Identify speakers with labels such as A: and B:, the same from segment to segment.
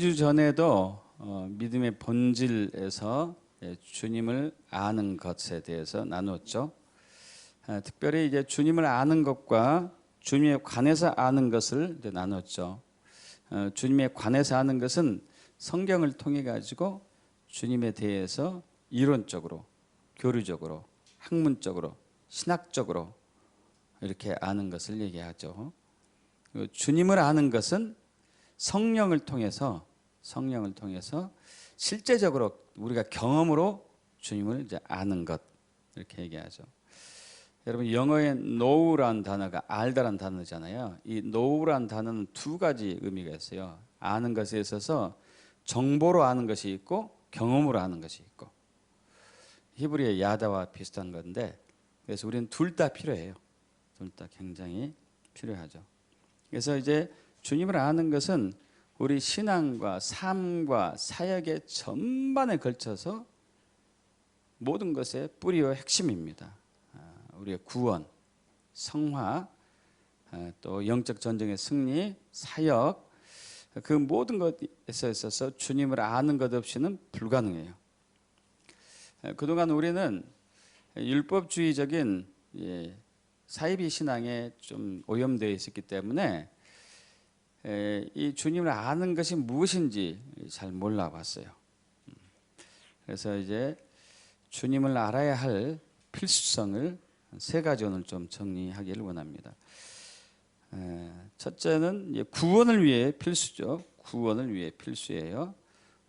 A: 2주 전에도 믿음의 본질에서 주님을 아는 것에 대해서 나누었죠. 특별히 이제 주님을 아는 것과 주님에 관해서 아는 것을 이제 나눴죠. 주님에 관해서 아는 것은 성경을 통해 가지고 주님에 대해서 이론적으로, 교리적으로, 학문적으로, 신학적으로 이렇게 아는 것을 얘기하죠. 주님을 아는 것은 성령을 통해서 실제적으로 우리가 경험으로 주님을 이제 아는 것 이렇게 얘기하죠. 여러분 영어의 know라는 단어가 알다라는 단어잖아요. 이 know라는 단어는 두 가지 의미가 있어요. 아는 것에 있어서 정보로 아는 것이 있고 경험으로 아는 것이 있고, 히브리의 야다와 비슷한 건데, 그래서 우리는 둘 다 필요해요. 둘 다 굉장히 필요하죠. 그래서 이제 주님을 아는 것은 우리 신앙과 삶과 사역의 전반에 걸쳐서 모든 것의 뿌리와 핵심입니다. 우리의 구원, 성화, 또 영적 전쟁의 승리, 사역, 그 모든 것에 있어서 주님을 아는 것 없이는 불가능해요. 그동안 우리는 율법주의적인 사이비 신앙에 좀 오염되어 있었기 때문에 이 주님을 아는 것이 무엇인지 잘 몰라봤어요. 그래서 이제 주님을 알아야 할 필수성을 세 가지 오늘 좀 정리하기를 원합니다. 첫째는 구원을 위해 필수죠. 구원을 위해 필수예요.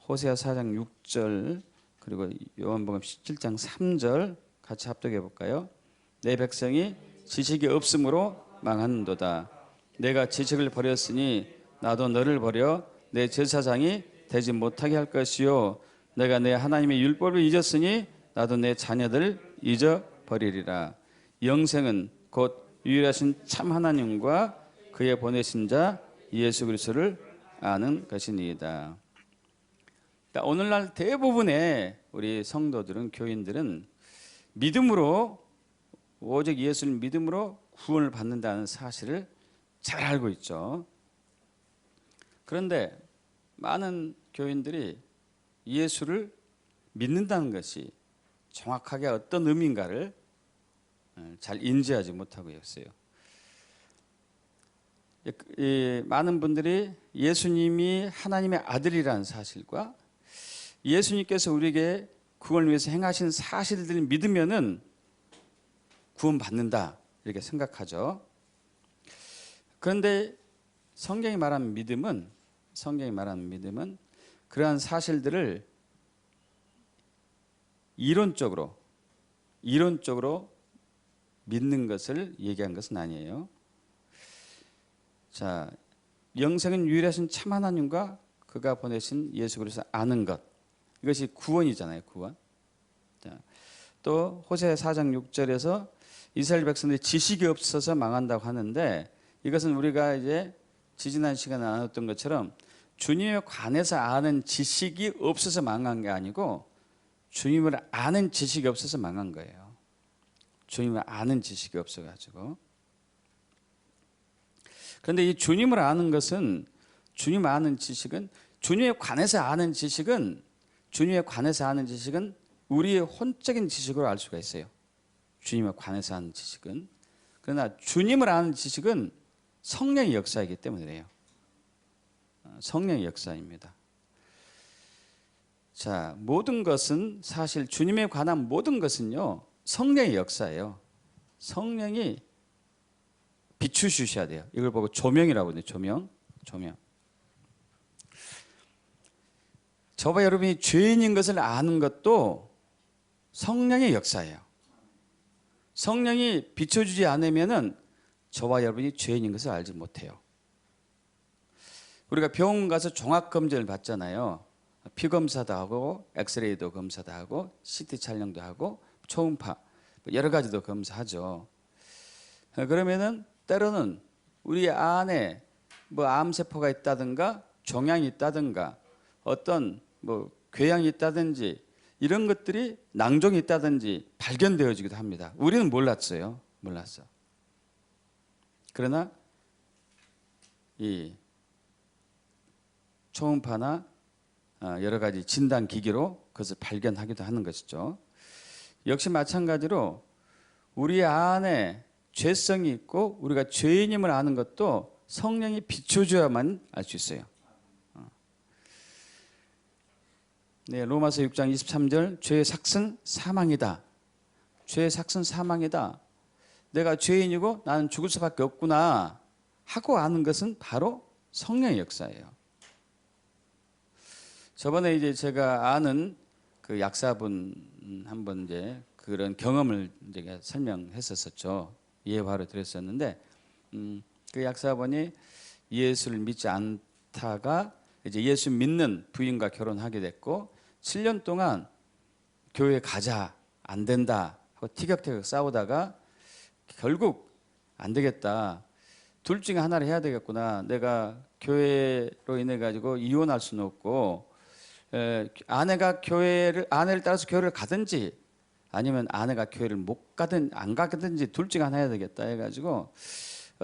A: 호세아 4장 6절 그리고 요한복음 17장 3절 같이 합독해 볼까요? 내 백성이 지식이 없으므로 망하는도다. 내가 지식을 버렸으니 나도 너를 버려 내 제사장이 되지 못하게 할 것이요, 내가 내 하나님의 율법을 잊었으니 나도 내 자녀들 잊어버리리라. 영생은 곧 유일하신 참 하나님과 그의 보내신 자 예수 그리스도를 아는 것이니이다. 오늘날 대부분의 우리 성도들은, 교인들은 믿음으로, 오직 예수를 믿음으로 구원을 받는다는 사실을 잘 알고 있죠. 그런데 많은 교인들이 예수를 믿는다는 것이 정확하게 어떤 의미인가를 잘 인지하지 못하고 있어요. 많은 분들이 예수님이 하나님의 아들이라는 사실과 예수님께서 우리에게 구원을 위해서 행하신 사실들을 믿으면은 구원받는다 이렇게 생각하죠. 그런데 성경이 말하는 믿음은 그러한 사실들을 이론적으로 믿는 것을 얘기한 것은 아니에요. 자, 영생은 유일하신 참 하나님과 그가 보내신 예수 그리스도 아는 것, 이것이 구원이잖아요. 구원. 자, 또 호세아 4장 6절에서 이스라엘 백성들이 지식이 없어서 망한다고 하는데, 이것은 우리가 이제 지지난 시간에 나눴던 것처럼 주님에 관해서 아는 지식이 없어서 망한 게 아니고 주님을 아는 지식이 없어서 망한 거예요. 주님을 아는 지식이 없어가지고. 그런데 이 주님을 아는 것은, 주님 아는 지식은, 주님에 관해서 아는 지식은 우리의 혼적인 지식으로 알 수가 있어요. 주님에 관해서 아는 지식은. 그러나 주님을 아는 지식은 성령의 역사이기 때문에 그래요. 성령의 역사입니다. 자, 모든 것은, 사실 주님에 관한 모든 것은요, 성령의 역사예요. 성령이 비추주셔야 돼요. 이걸 보고 조명이라고 해요. 조명. 저와 여러분이 죄인인 것을 아는 것도 성령의 역사예요. 성령이 비춰주지 않으면은 저와 여러분이 죄인인 것을 알지 못해요. 우리가 병원 가서 종합검진을 받잖아요. 피검사도 하고 엑스레이도 검사도 하고 CT 촬영도 하고 초음파 여러 가지도 검사하죠. 그러면은 때로는 우리 안에 뭐 암세포가 있다든가 종양이 있다든가 어떤 뭐 궤양이 있다든지 이런 것들이, 낭종이 있다든지 발견되어지기도 합니다. 우리는 몰랐어요. 그러나 이 초음파나 여러 가지 진단 기기로 그것을 발견하기도 하는 것이죠. 역시 마찬가지로 우리 안에 죄성이 있고 우리가 죄인임을 아는 것도 성령이 비춰줘야만 알 수 있어요. 네, 로마서 6장 23절 죄의 삭은 사망이다. 죄의 삭은 사망이다. 내가 죄인이고 나는 죽을 수밖에 없구나 하고 아는 것은 바로 성령의 역사예요. 저번에 이제 제가 아는 그 약사분 한번 이제 그런 경험을 이제 설명했었죠. 예화로 드렸었는데, 그 약사분이 예수를 믿지 않다가 이제 예수 믿는 부인과 결혼하게 됐고, 7년 동안 교회 가자 안 된다 하고 티격태격 싸우다가 결국 안 되겠다. 둘 중에 하나를 해야 되겠구나. 내가 교회로 인해 가지고 이혼할 수는 없고, 아내를 따라서 교회를 가든지 아니면 아내가 교회를 못 가든 안 가든지 둘 중에 하나 해야 되겠다 해가지고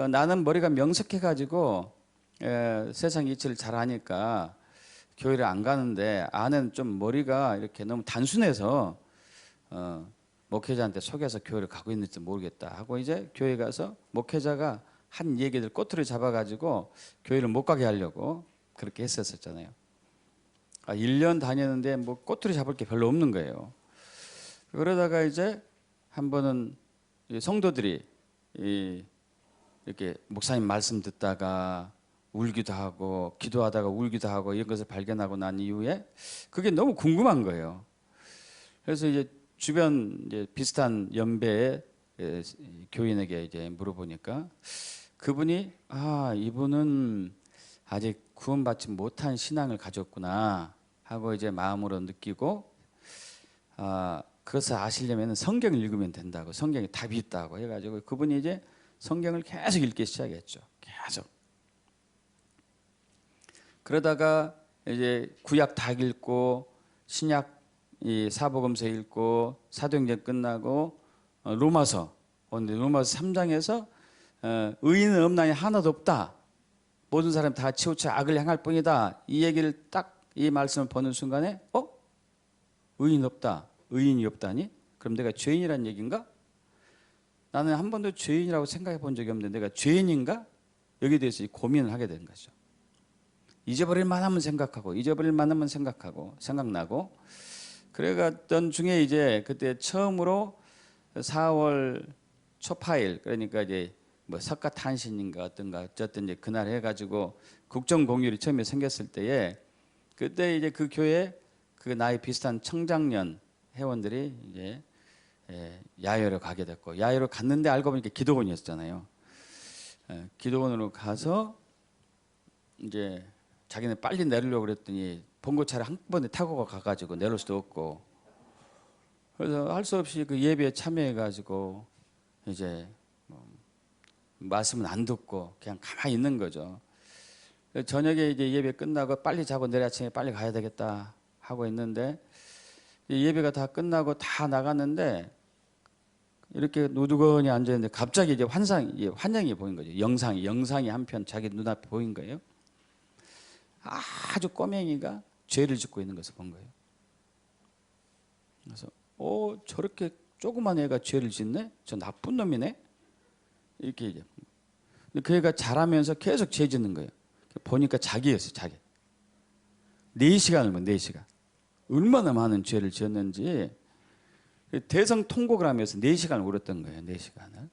A: 나는 머리가 명석해가지고 세상 이치를 잘 아니까 교회를 안 가는데 아내는 좀 머리가 이렇게 너무 단순해서 목회자한테 속여서 교회를 가고 있는지 모르겠다 하고 이제 교회 가서 목회자가 한 얘기들 꼬투리 잡아가지고 교회를 못 가게 하려고 그렇게 했었잖아요. 1년 다녔는데 뭐 꼬투리 잡을 게 별로 없는 거예요. 그러다가 이제 한 번은 성도들이 이렇게 목사님 말씀 듣다가 울기도 하고 기도하다가 울기도 하고 이런 것을 발견하고 난 이후에 그게 너무 궁금한 거예요. 그래서 이제 주변 이제 비슷한 연배의 교인에게 이제 물어보니까 그분이 이분은 아직 구원받지 못한 신앙을 가졌구나 하고 이제 마음으로 느끼고 그것을 아시려면 성경을 읽으면 된다고, 성경에 답이 있다고 해가지고 그분이 이제 성경을 계속 읽기 시작했죠. 계속. 그러다가 이제 구약 다 읽고 신약 이 사복음서 읽고 사도행전 끝나고 로마서 3장에서 의인은 없나니 하나도 없다. 모든 사람 다 치우쳐 악을 행할 뿐이다. 이 얘기를 딱 이 말씀을 보는 순간에 의인 없다. 의인이 없다니? 그럼 내가 죄인이란 얘기인가? 나는 한 번도 죄인이라고 생각해 본 적이 없는데 내가 죄인인가? 여기에 대해서 고민을 하게 된 거죠. 잊어버릴 만하면 생각하고 잊어버릴 만하면 생각나고 그래갔던 중에 이제 그때 처음으로 4월 초파일 그러니까 이제 뭐 석가탄신인가 어쨌든 이제 그날 해가지고 국정공휴일이 처음에 생겼을 때에 그때 이제 그 교회 그 나이 비슷한 청장년 회원들이 이제 야외로 가게 됐고 야외로 갔는데 알고 보니까 기도원이었잖아요. 기도원으로 가서 이제 자기네 빨리 내리려고 그랬더니 봉고차를 한 번에 타고 가가지고 내릴 수도 없고 그래서 할 수 없이 그 예배에 참여해가지고 이제 말씀은 안 듣고 그냥 가만히 있는 거죠. 저녁에 이제 예배 끝나고 빨리 자고 내일 아침에 빨리 가야 되겠다 하고 있는데 예배가 다 끝나고 다 나갔는데 이렇게 노두건이 앉아 있는데 갑자기 이제 환상이 보인 거죠. 영상이 한편 자기 눈앞에 보인 거예요. 아주 꼬맹이가 죄를 짓고 있는 것을 본 거예요. 그래서 저렇게 조그만 애가 죄를 짓네? 저 나쁜 놈이네? 이렇게 이제 그 애가 자라면서 계속 죄 짓는 거예요. 보니까 자기였어요. 자기. 4시간을 본 4시간. 얼마나 많은 죄를 지었는지 대성통곡을 하면서 4시간을 울었던 거예요. 4시간을.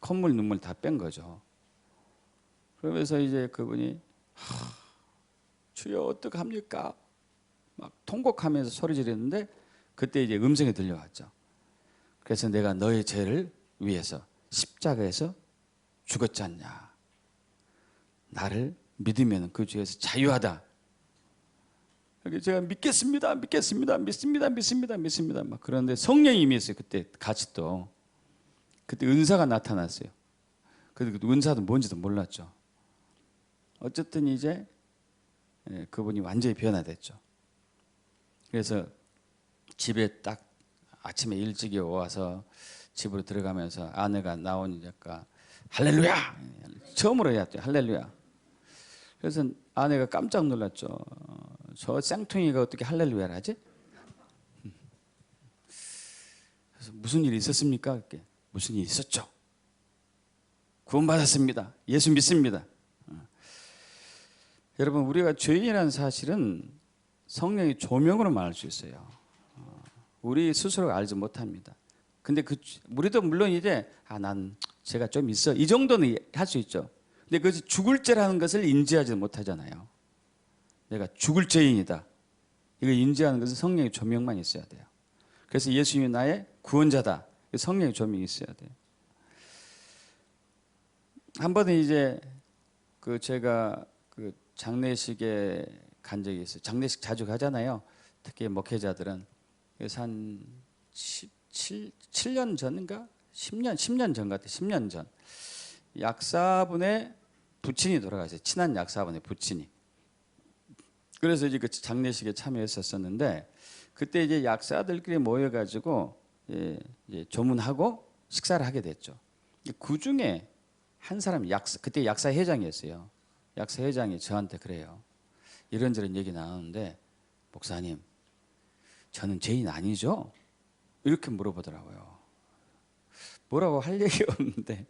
A: 콧물 눈물 다 뺀 거죠. 그러면서 이제 그분이 주여 어떡합니까? 막 통곡하면서 소리 지르는데 그때 이제 음성이 들려왔죠. 그래서 내가 너의 죄를 위해서 십자가에서 죽었지 않냐. 나를 믿으면 그 죄에서 자유하다. 제가 믿겠습니다. 막 그런데 성령이 임했어요. 그때 같이 또 그때 은사가 나타났어요. 근데 그 은사도 뭔지도 몰랐죠. 어쨌든 이제 그분이 완전히 변화됐죠. 그래서 집에 딱 아침에 일찍 와서 집으로 들어가면서 아내가 나오니까 할렐루야! 처음으로 해야 돼요. 할렐루야! 그래서 아내가 깜짝 놀랐죠. 저 쌍둥이가 어떻게 할렐루야를 하지? 그래서 무슨 일이 있었습니까? 이렇게. 무슨 일이 있었죠? 구원받았습니다. 예수 믿습니다. 여러분, 우리가 죄인이라는 사실은 성령의 조명으로 말할 수 있어요. 우리 스스로가 알지 못합니다. 근데 우리도 물론 이제 난 죄가 좀 있어, 이 정도는 할 수 있죠. 근데 그것이 죽을 죄라는 것을 인지하지 못하잖아요. 내가 죽을 죄인이다, 이걸 인지하는 것은 성령의 조명만 있어야 돼요. 그래서 예수님이 나의 구원자다, 성령의 조명이 있어야 돼요. 한 번은 이제 제가 장례식에 간 적이 있어요. 장례식 자주 가잖아요. 특히 목회자들은. 그래서 한 7년 전인가? 10년 전 같아요. 10년 전. 약사분의 부친이 돌아가셨어요. 친한 약사분의 부친이. 그래서 이제 그 장례식에 참여했었는데, 그때 이제 약사들끼리 모여가지고 이제 조문하고 식사를 하게 됐죠. 그 중에 한 사람이 그때 약사 회장이었어요. 약사 회장이 저한테 그래요. 이런저런 얘기 나누는데, 목사님, 저는 죄인 아니죠? 이렇게 물어보더라고요. 뭐라고 할 얘기 없는데,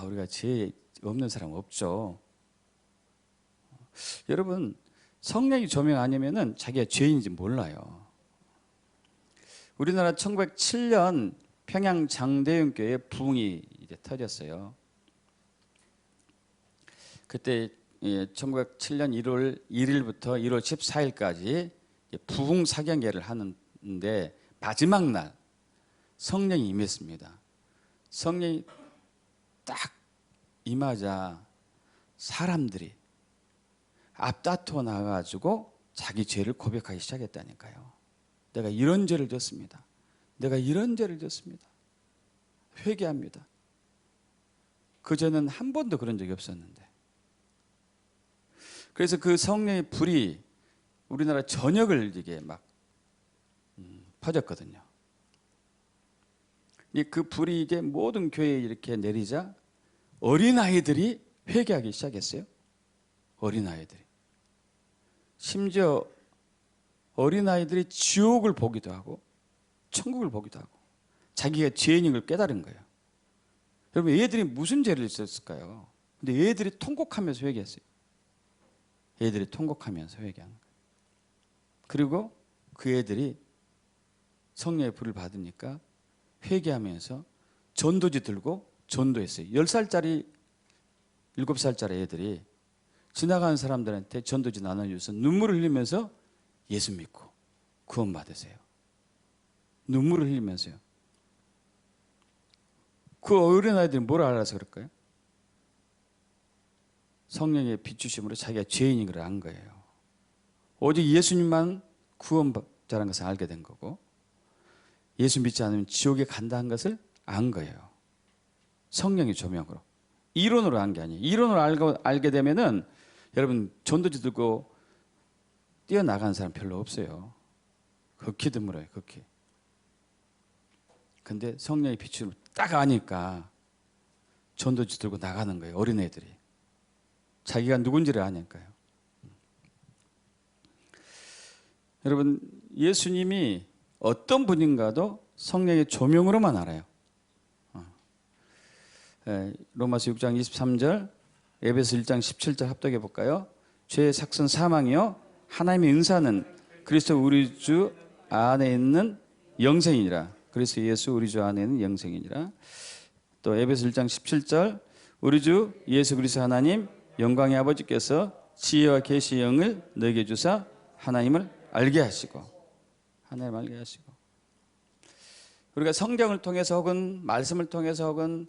A: 우리가 죄 없는 사람 없죠. 여러분, 성령이 조명 아니면은 자기가 죄인인지 몰라요. 우리나라 1907년 평양 장대윤교회 부흥이 이제 터졌어요. 그때 1907년 1월 1일부터 1월 14일까지 부흥 사경회를 하는데, 마지막 날 성령이 임했습니다. 성령이 딱 임하자 사람들이 앞다투어 나가지고 자기 죄를 고백하기 시작했다니까요. 내가 이런 죄를 졌습니다. 내가 이런 죄를 졌습니다. 회개합니다. 그전에는 한 번도 그런 적이 없었는데. 그래서 그 성령의 불이 우리나라 전역을 이게 막 퍼졌거든요. 그 불이 이제 모든 교회에 이렇게 내리자 어린아이들이 회개하기 시작했어요. 어린아이들이. 심지어 어린아이들이 지옥을 보기도 하고 천국을 보기도 하고 자기가 죄인인 걸 깨달은 거예요. 여러분, 얘들이 무슨 죄를 있었을까요? 근데 얘들이 통곡하면서 회개했어요. 얘들이 통곡하면서 회개한 거예요. 그리고 그 애들이 성령의 불을 받으니까 회개하면서 전도지 들고 전도했어요. 10살짜리 7살짜리 애들이 지나가는 사람들한테 전도지 나눠줘서 눈물을 흘리면서 예수 믿고 구원 받으세요. 눈물을 흘리면서요. 그 어린아이들이 뭘 알아서 그럴까요? 성령의 비추심으로 자기가 죄인인 걸 안 거예요. 오직 예수님만 구원자라는 것을 알게 된 거고, 예수 믿지 않으면 지옥에 간다는 것을 안 거예요. 성령의 조명으로. 이론으로 한 게 아니에요. 이론으로 알게 되면은 여러분, 전도지 들고 뛰어나가는 사람 별로 없어요. 극히 드물어요. 극히. 근데 성령의 빛으로 딱 아니까 전도지 들고 나가는 거예요. 어린애들이. 자기가 누군지를 아니까요. 여러분, 예수님이 어떤 분인가도 성령의 조명으로만 알아요. 로마서 6장 23절, 에베소 1장 17절 합독해 볼까요? 죄의 삭선 사망이요 하나님의 은사는 그리스도 우리 주 안에 있는 영생이니라. 그리스도 예수 우리 주 안에 있는 영생이니라. 또 에베소 1장 17절, 우리 주 예수 그리스도 하나님 영광의 아버지께서 지혜와 계시의 영을 너에게 주사 하나님을 알게 하시고, 하나님 알게 하시고. 우리가 성경을 통해서 혹은 말씀을 통해서 혹은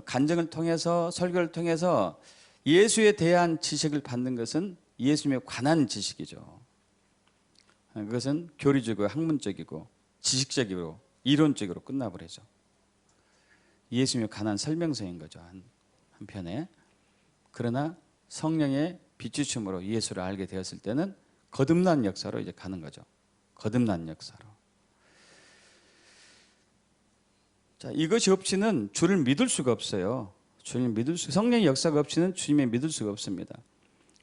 A: 간증을 통해서 설교를 통해서 예수에 대한 지식을 받는 것은 예수님에 관한 지식이죠. 그것은 교리적이고 학문적이고 지식적이고 이론적으로 끝나버리죠. 예수님에 관한 설명서인 거죠, 한편에. 그러나 성령의 비추심으로 예수를 알게 되었을 때는 거듭난 역사로 이제 가는 거죠. 거듭난 역사로. 자, 이것이 없이는 주를 믿을 수가 없어요. 주님 믿을 수 성령의 역사가 없이는 주님을 믿을 수가 없습니다.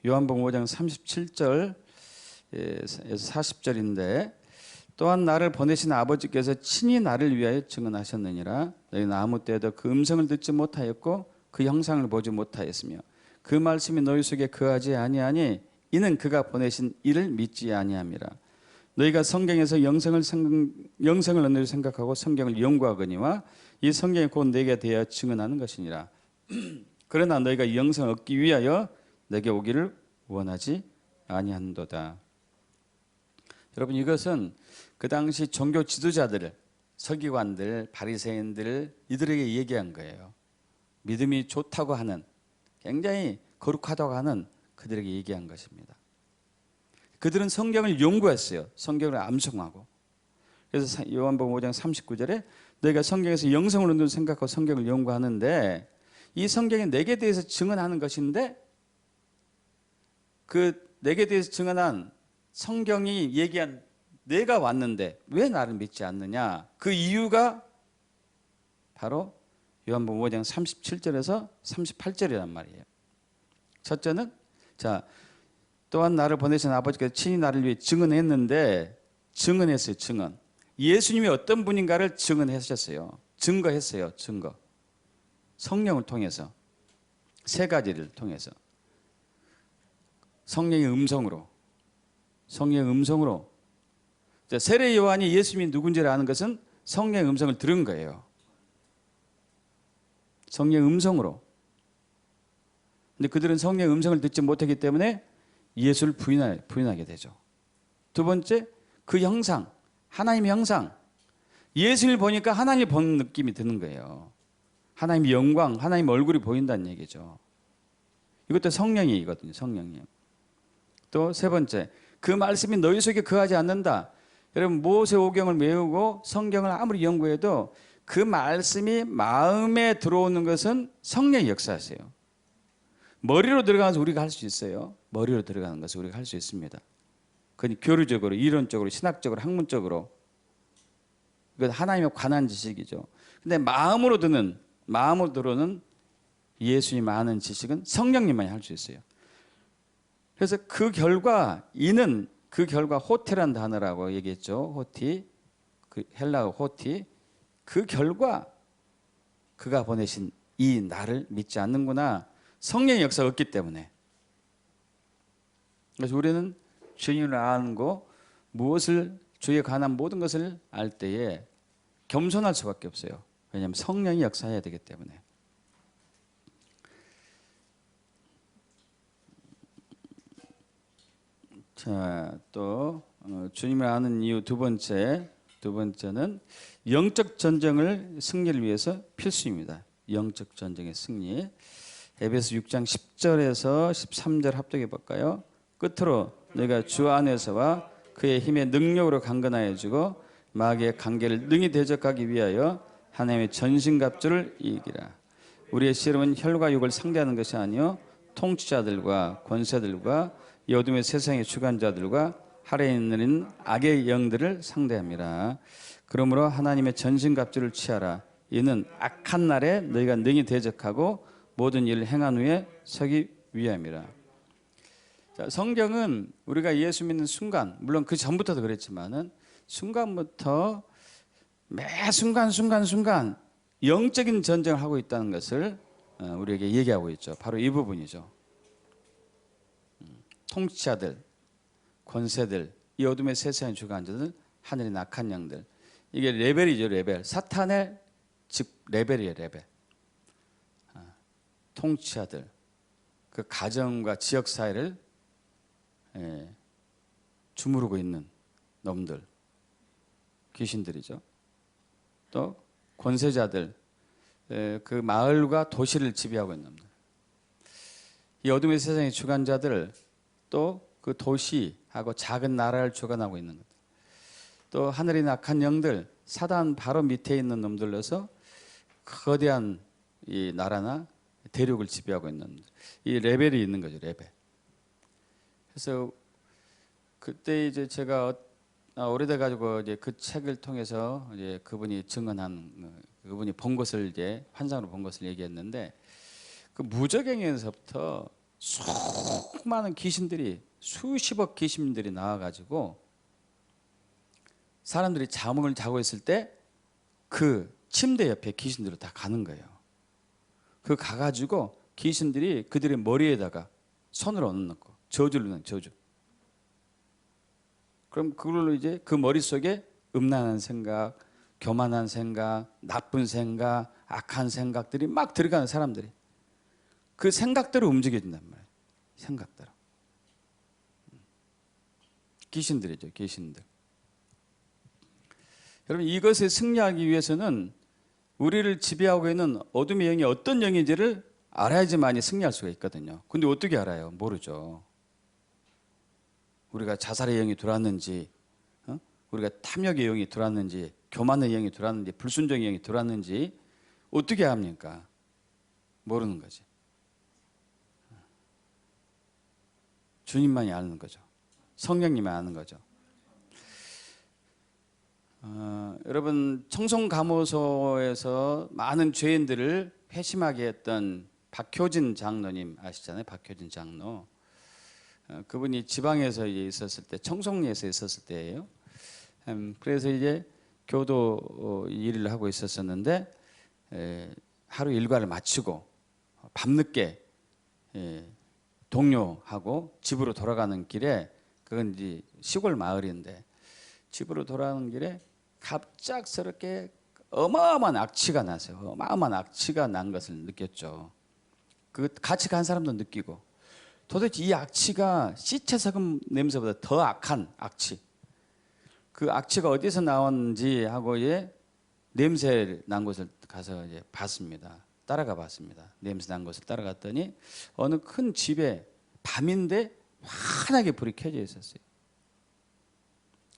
A: 요한복음 5장 37절에서 40절인데 또한 나를 보내신 아버지께서 친히 나를 위하여 증언하셨느니라. 너희는 아무 때에도 그 음성을 듣지 못하였고 그 형상을 보지 못하였으며 그 말씀이 너희 속에 거하지 아니하니 이는 그가 보내신 이를 믿지 아니함이라. 너희가 성경에서 영생을 얻는 줄 생각하고 성경을 연구하거니와 이 성경이 곧 내게 대하여 증언하는 것이니라. 그러나 너희가 영생을 얻기 위하여 내게 오기를 원하지 아니한도다. 여러분, 이것은 그 당시 종교 지도자들, 서기관들, 바리새인들 이들에게 얘기한 거예요. 믿음이 좋다고 하는, 굉장히 거룩하다고 하는 그들에게 얘기한 것입니다. 그들은 성경을 연구했어요. 성경을 암송하고. 그래서 요한복음 5장 39절에 너희가 성경에서 영생을 얻는 생각하고 성경을 연구하는데 이 성경이 내게 대해서 증언하는 것인데 그 내게 대해서 증언한 성경이 얘기한 내가 왔는데 왜 나를 믿지 않느냐? 그 이유가 바로 요한복음 5장 37절에서 38절이란 말이에요. 첫째는 또한 나를 보내신 아버지께서 친히 나를 위해 증언했는데 증언했어요. 증언. 예수님이 어떤 분인가를 증언하셨어요. 증거했어요. 증거. 성령을 통해서 세 가지를 통해서 성령의 음성으로 세례 요한이 예수님이 누군지를 아는 것은 성령의 음성을 들은 거예요. 성령의 음성으로. 근데 그들은 성령의 음성을 듣지 못하기 때문에 예수를 부인하게 되죠. 두 번째, 그 형상, 하나님의 형상. 예수를 보니까 하나님을 보는 느낌이 드는 거예요. 하나님의 영광, 하나님의 얼굴이 보인다는 얘기죠. 이것도 성령이거든요. 성령이. 또 세 번째, 그 말씀이 너희 속에 거하지 않는다. 여러분, 모세오경을 외우고 성경을 아무리 연구해도 그 말씀이 마음에 들어오는 것은 성령의 역사세요. 머리로 들어가서 우리가 할 수 있어요. 머리로 들어가는 것을 우리가 할 수 있습니다. 그건 교리적으로, 이론적으로, 신학적으로, 학문적으로. 이건 하나님에 관한 지식이죠. 근데 마음으로 들어오는 예수님 아는 지식은 성령님만이 할 수 있어요. 그래서 그 결과 호티란 단어라고 얘기했죠. 호티, 그 헬라어 호티. 그 결과 그가 보내신 이 나를 믿지 않는구나. 성령의 역사가 없기 때문에. 그래서 우리는 주님을 아는 거, 무엇을 주에 관한 모든 것을 알 때에 겸손할 수밖에 없어요. 왜냐하면 성령이 역사해야 되기 때문에. 자, 또 주님을 아는 이유 두 번째는 영적 전쟁을 승리를 위해서 필수입니다. 영적 전쟁의 승리. 에베소 6장 10절에서 13절 합독해 볼까요? 끝으로 너희가 주 안에서와 그의 힘의 능력으로 강건하여 주고 마귀의 관계를 능히 대적하기 위하여 하나님의 전신갑주를 이기라. 우리의 씨름은 혈과 육을 상대하는 것이 아니요 통치자들과 권세들과 이 어둠의 세상의 주관자들과 하늘에 있는 악의 영들을 상대함이라. 그러므로 하나님의 전신갑주를 취하라. 이는 악한 날에 너희가 능히 대적하고 모든 일을 행한 후에 서기 위함이라. 자, 성경은 우리가 예수 믿는 순간, 물론 그 전부터도 그랬지만은 순간부터 매 순간 영적인 전쟁을 하고 있다는 것을 우리에게 얘기하고 있죠. 바로 이 부분이죠. 통치자들, 권세들, 이 어둠의 세상의 주관자들, 하늘의 악한 영들. 이게 레벨이죠, 레벨. 사탄의 즉 레벨이에요, 레벨. 통치자들, 그 가정과 지역 사회를 주무르고 있는 놈들, 귀신들이죠. 또 권세자들, 그 마을과 도시를 지배하고 있는 놈들. 이 어둠의 세상의 주관자들, 또 그 도시하고 작은 나라를 주관하고 있는 것들. 또 하늘의 악한 영들, 사단 바로 밑에 있는 놈들로서 거대한 이 나라나 대륙을 지배하고 있는 이 레벨이 있는 거죠, 레벨. 그래서 그때 이제 제가 오래돼 가지고 이제 그 책을 통해서 이제 그분이 증언한, 그분이 본 것을 이제 환상으로 본 것을 얘기했는데, 그 무적행에서부터 수많은 귀신들이 수십억 귀신들이 나와가지고 사람들이 잠을 자고 있을 때 그 침대 옆에 귀신들을 다 가는 거예요. 그 가가지고 귀신들이 그들의 머리에다가 손을 얹어놓고 저주를 넣는 저주. 그럼 그걸로 이제 그 머릿속에 음란한 생각, 교만한 생각, 나쁜 생각, 악한 생각들이 막 들어가는 사람들이 그 생각대로 움직여진단 말이에요. 생각대로. 귀신들이죠, 귀신들. 여러분, 이것에 승리하기 위해서는 우리를 지배하고 있는 어둠의 영이 어떤 영인지를 알아야지만이 승리할 수가 있거든요. 근데 어떻게 알아요? 모르죠. 우리가 자살의 영이 들어왔는지, 우리가 탐욕의 영이 들어왔는지, 교만의 영이 들어왔는지, 불순종의 영이 들어왔는지 어떻게 합니까? 모르는 거지. 주님만이 아는 거죠. 성령님이 아는 거죠. 여러분, 청송감호소에서 많은 죄인들을 회심하게 했던 박효진 장로님 아시잖아요. 박효진 장로. 그분이 지방에서 있었을 때, 청송리에서 있었을 때예요. 그래서 이제 교도 일을 하고 있었었는데 하루 일과를 마치고 밤늦게 동료하고 집으로 돌아가는 길에, 그건 이제 시골 마을인데 집으로 돌아가는 길에 갑작스럽게 어마어마한 악취가 나세요. 어마어마한 악취가 난 것을 느꼈죠. 그 같이 간 사람도 느끼고, 도대체 이 악취가 시체 썩은 냄새보다 더 악한 악취, 그 악취가 어디서 나왔는지 하고 냄새 난 곳을 가서 이제 봤습니다. 따라가 봤습니다. 냄새 난 곳을 따라갔더니 어느 큰 집에 밤인데 환하게 불이 켜져 있었어요.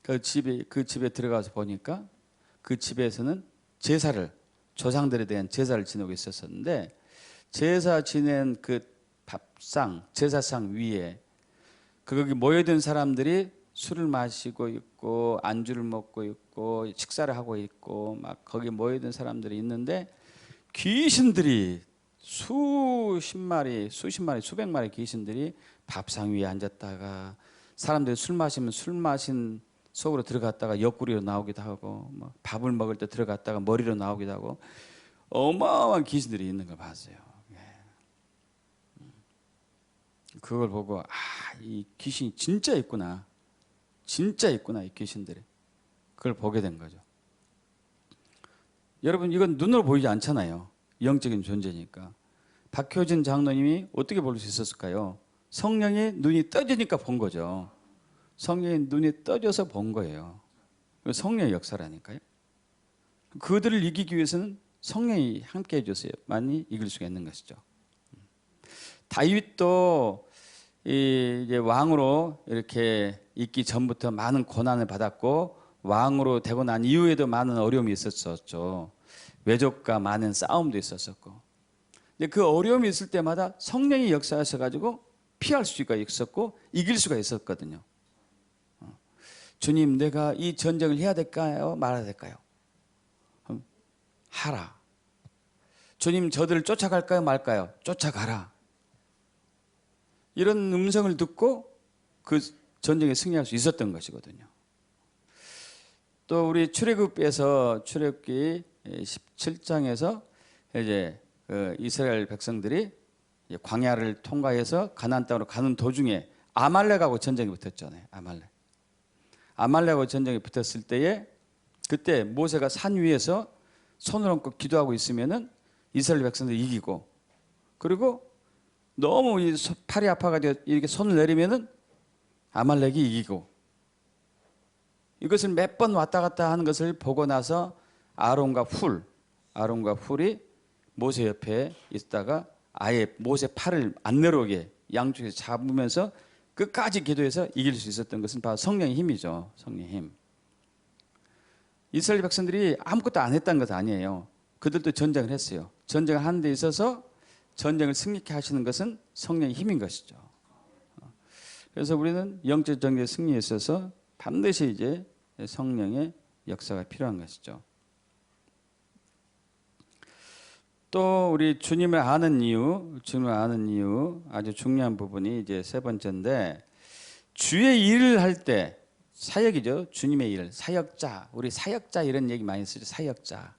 A: 그 집에 들어가서 보니까 그 집에서는 제사를, 조상들에 대한 제사를 지내고 있었는데, 제사 지낸 그 밥상, 제사상 위에 거기 모여든 사람들이 술을 마시고 있고 안주를 먹고 있고 식사를 하고 있고 막 거기 모여든 사람들이 있는데, 귀신들이 수십 마리, 수백 마리 귀신들이 밥상 위에 앉았다가, 사람들이 술 마시면 술 마신 속으로 들어갔다가 옆구리로 나오기도 하고, 밥을 먹을 때 들어갔다가 머리로 나오기도 하고, 어마어마한 귀신들이 있는 걸 봤어요. 그걸 보고 이 귀신이 진짜 있구나, 진짜 있구나, 이 귀신들이. 그걸 보게 된 거죠. 여러분, 이건 눈으로 보이지 않잖아요. 영적인 존재니까. 박효진 장로님이 어떻게 볼 수 있었을까요? 성령의 눈이 떠지니까 본 거죠. 성령의 눈이 떠져서 본 거예요. 성령의 역사라니까요. 그들을 이기기 위해서는 성령이 함께 해줬어야만이 이길 수가 있는 것이죠. 다윗도 이제 왕으로 이렇게 있기 전부터 많은 고난을 받았고, 왕으로 되고 난 이후에도 많은 어려움이 있었었죠. 외족과 많은 싸움도 있었었고. 근데 그 어려움이 있을 때마다 성령이 역사하셔가지고 피할 수가 있었고 이길 수가 있었거든요. 주님, 내가 이 전쟁을 해야 될까요? 말아야 될까요? 하라. 주님, 저들을 쫓아갈까요? 말까요? 쫓아가라. 이런 음성을 듣고 그 전쟁에 승리할 수 있었던 것이거든요. 또 우리 출애굽에서, 출애굽기 17장에서 이제 이스라엘 백성들이 광야를 통과해서 가나안 땅으로 가는 도중에 아말렉하고 전쟁이 붙었잖아요. 아말렉하고 전쟁이 붙었을 때에, 그때 모세가 산 위에서 손을 얹고 기도하고 있으면은 이스라엘 백성들이 이기고, 그리고 너무 팔이 아파가지고 이렇게 손을 내리면은 아말렉이 이기고, 이것을 몇 번 왔다 갔다 하는 것을 보고 나서 아론과 훌이 모세 옆에 있다가 아예 모세 팔을 안 내려오게 양쪽에서 잡으면서 끝까지 기도해서 이길 수 있었던 것은 바로 성령의 힘이죠. 성령의 힘. 이스라엘 백성들이 아무것도 안 했다는 것은 아니에요. 그들도 전쟁을 했어요. 전쟁을 하는 데 있어서 전쟁을 승리케 하시는 것은 성령의 힘인 것이죠. 그래서 우리는 영적 전쟁의 승리에 있어서 반드시 이제 성령의 역사가 필요한 것이죠. 또 우리 주님을 아는 이유 아주 중요한 부분이 이제 세 번째인데 주의 일을 할 때 사역이죠. 주님의 일, 사역자. 우리 사역자 이런 얘기 많이 쓰죠. 사역자.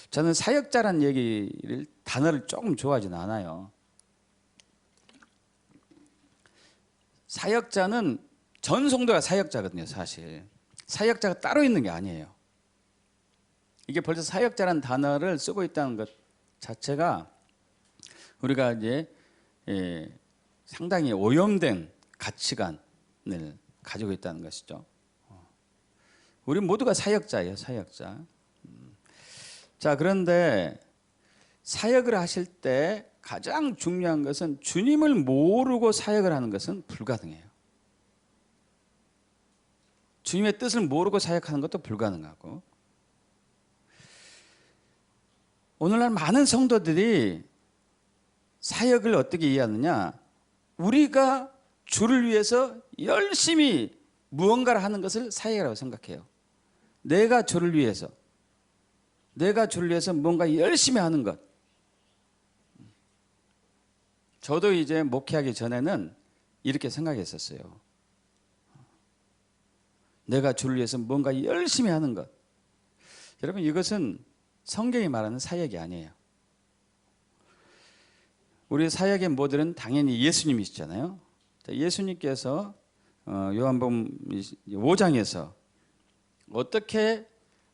A: 저는 사역자란 얘기를 단어를 조금 좋아하진 않아요. 사역자는 전 성도가 사역자거든요, 사실. 사역자가 따로 있는 게 아니에요. 이게 벌써 사역자란 단어를 쓰고 있다는 것 자체가 우리가 이제 상당히 오염된 가치관을 가지고 있다는 것이죠. 우리 모두가 사역자예요, 사역자. 자, 그런데 사역을 하실 때 가장 중요한 것은 주님을 모르고 사역을 하는 것은 불가능해요. 주님의 뜻을 모르고 사역하는 것도 불가능하고, 오늘날 많은 성도들이 사역을 어떻게 이해하느냐, 우리가 주를 위해서 열심히 무언가를 하는 것을 사역이라고 생각해요. 내가 주를 위해서 뭔가 열심히 하는 것. 저도 이제 목회하기 전에는 이렇게 생각했었어요. 내가 주를 위해서 뭔가 열심히 하는 것. 여러분, 이것은 성경이 말하는 사역이 아니에요. 우리 사역의 모델은 당연히 예수님이시잖아요. 예수님께서 요한복음 5장에서 어떻게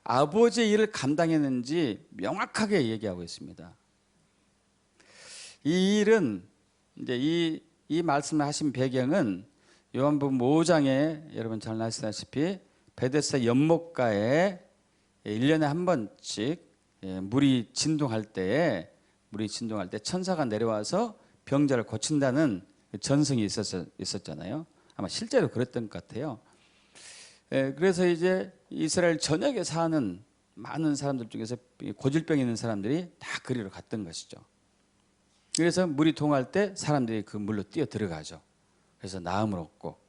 A: 아버지의 일을 감당했는지 명확하게 얘기하고 있습니다. 이 일은 이제 이 말씀을 하신 배경은 요한복음 5장에 여러분 잘 아시다시피 베데스다 연못가에 1년에 한 번씩 물이 진동할 때 천사가 내려와서 병자를 고친다는 전승이 있었잖아요. 아마 실제로 그랬던 것 같아요. 그래서 이제 이스라엘 전역에 사는 많은 사람들 중에서 고질병 있는 사람들이 다 그리로 갔던 것이죠. 그래서 물이 동할 때 사람들이 그 물로 뛰어 들어가죠. 그래서 나음을 얻고.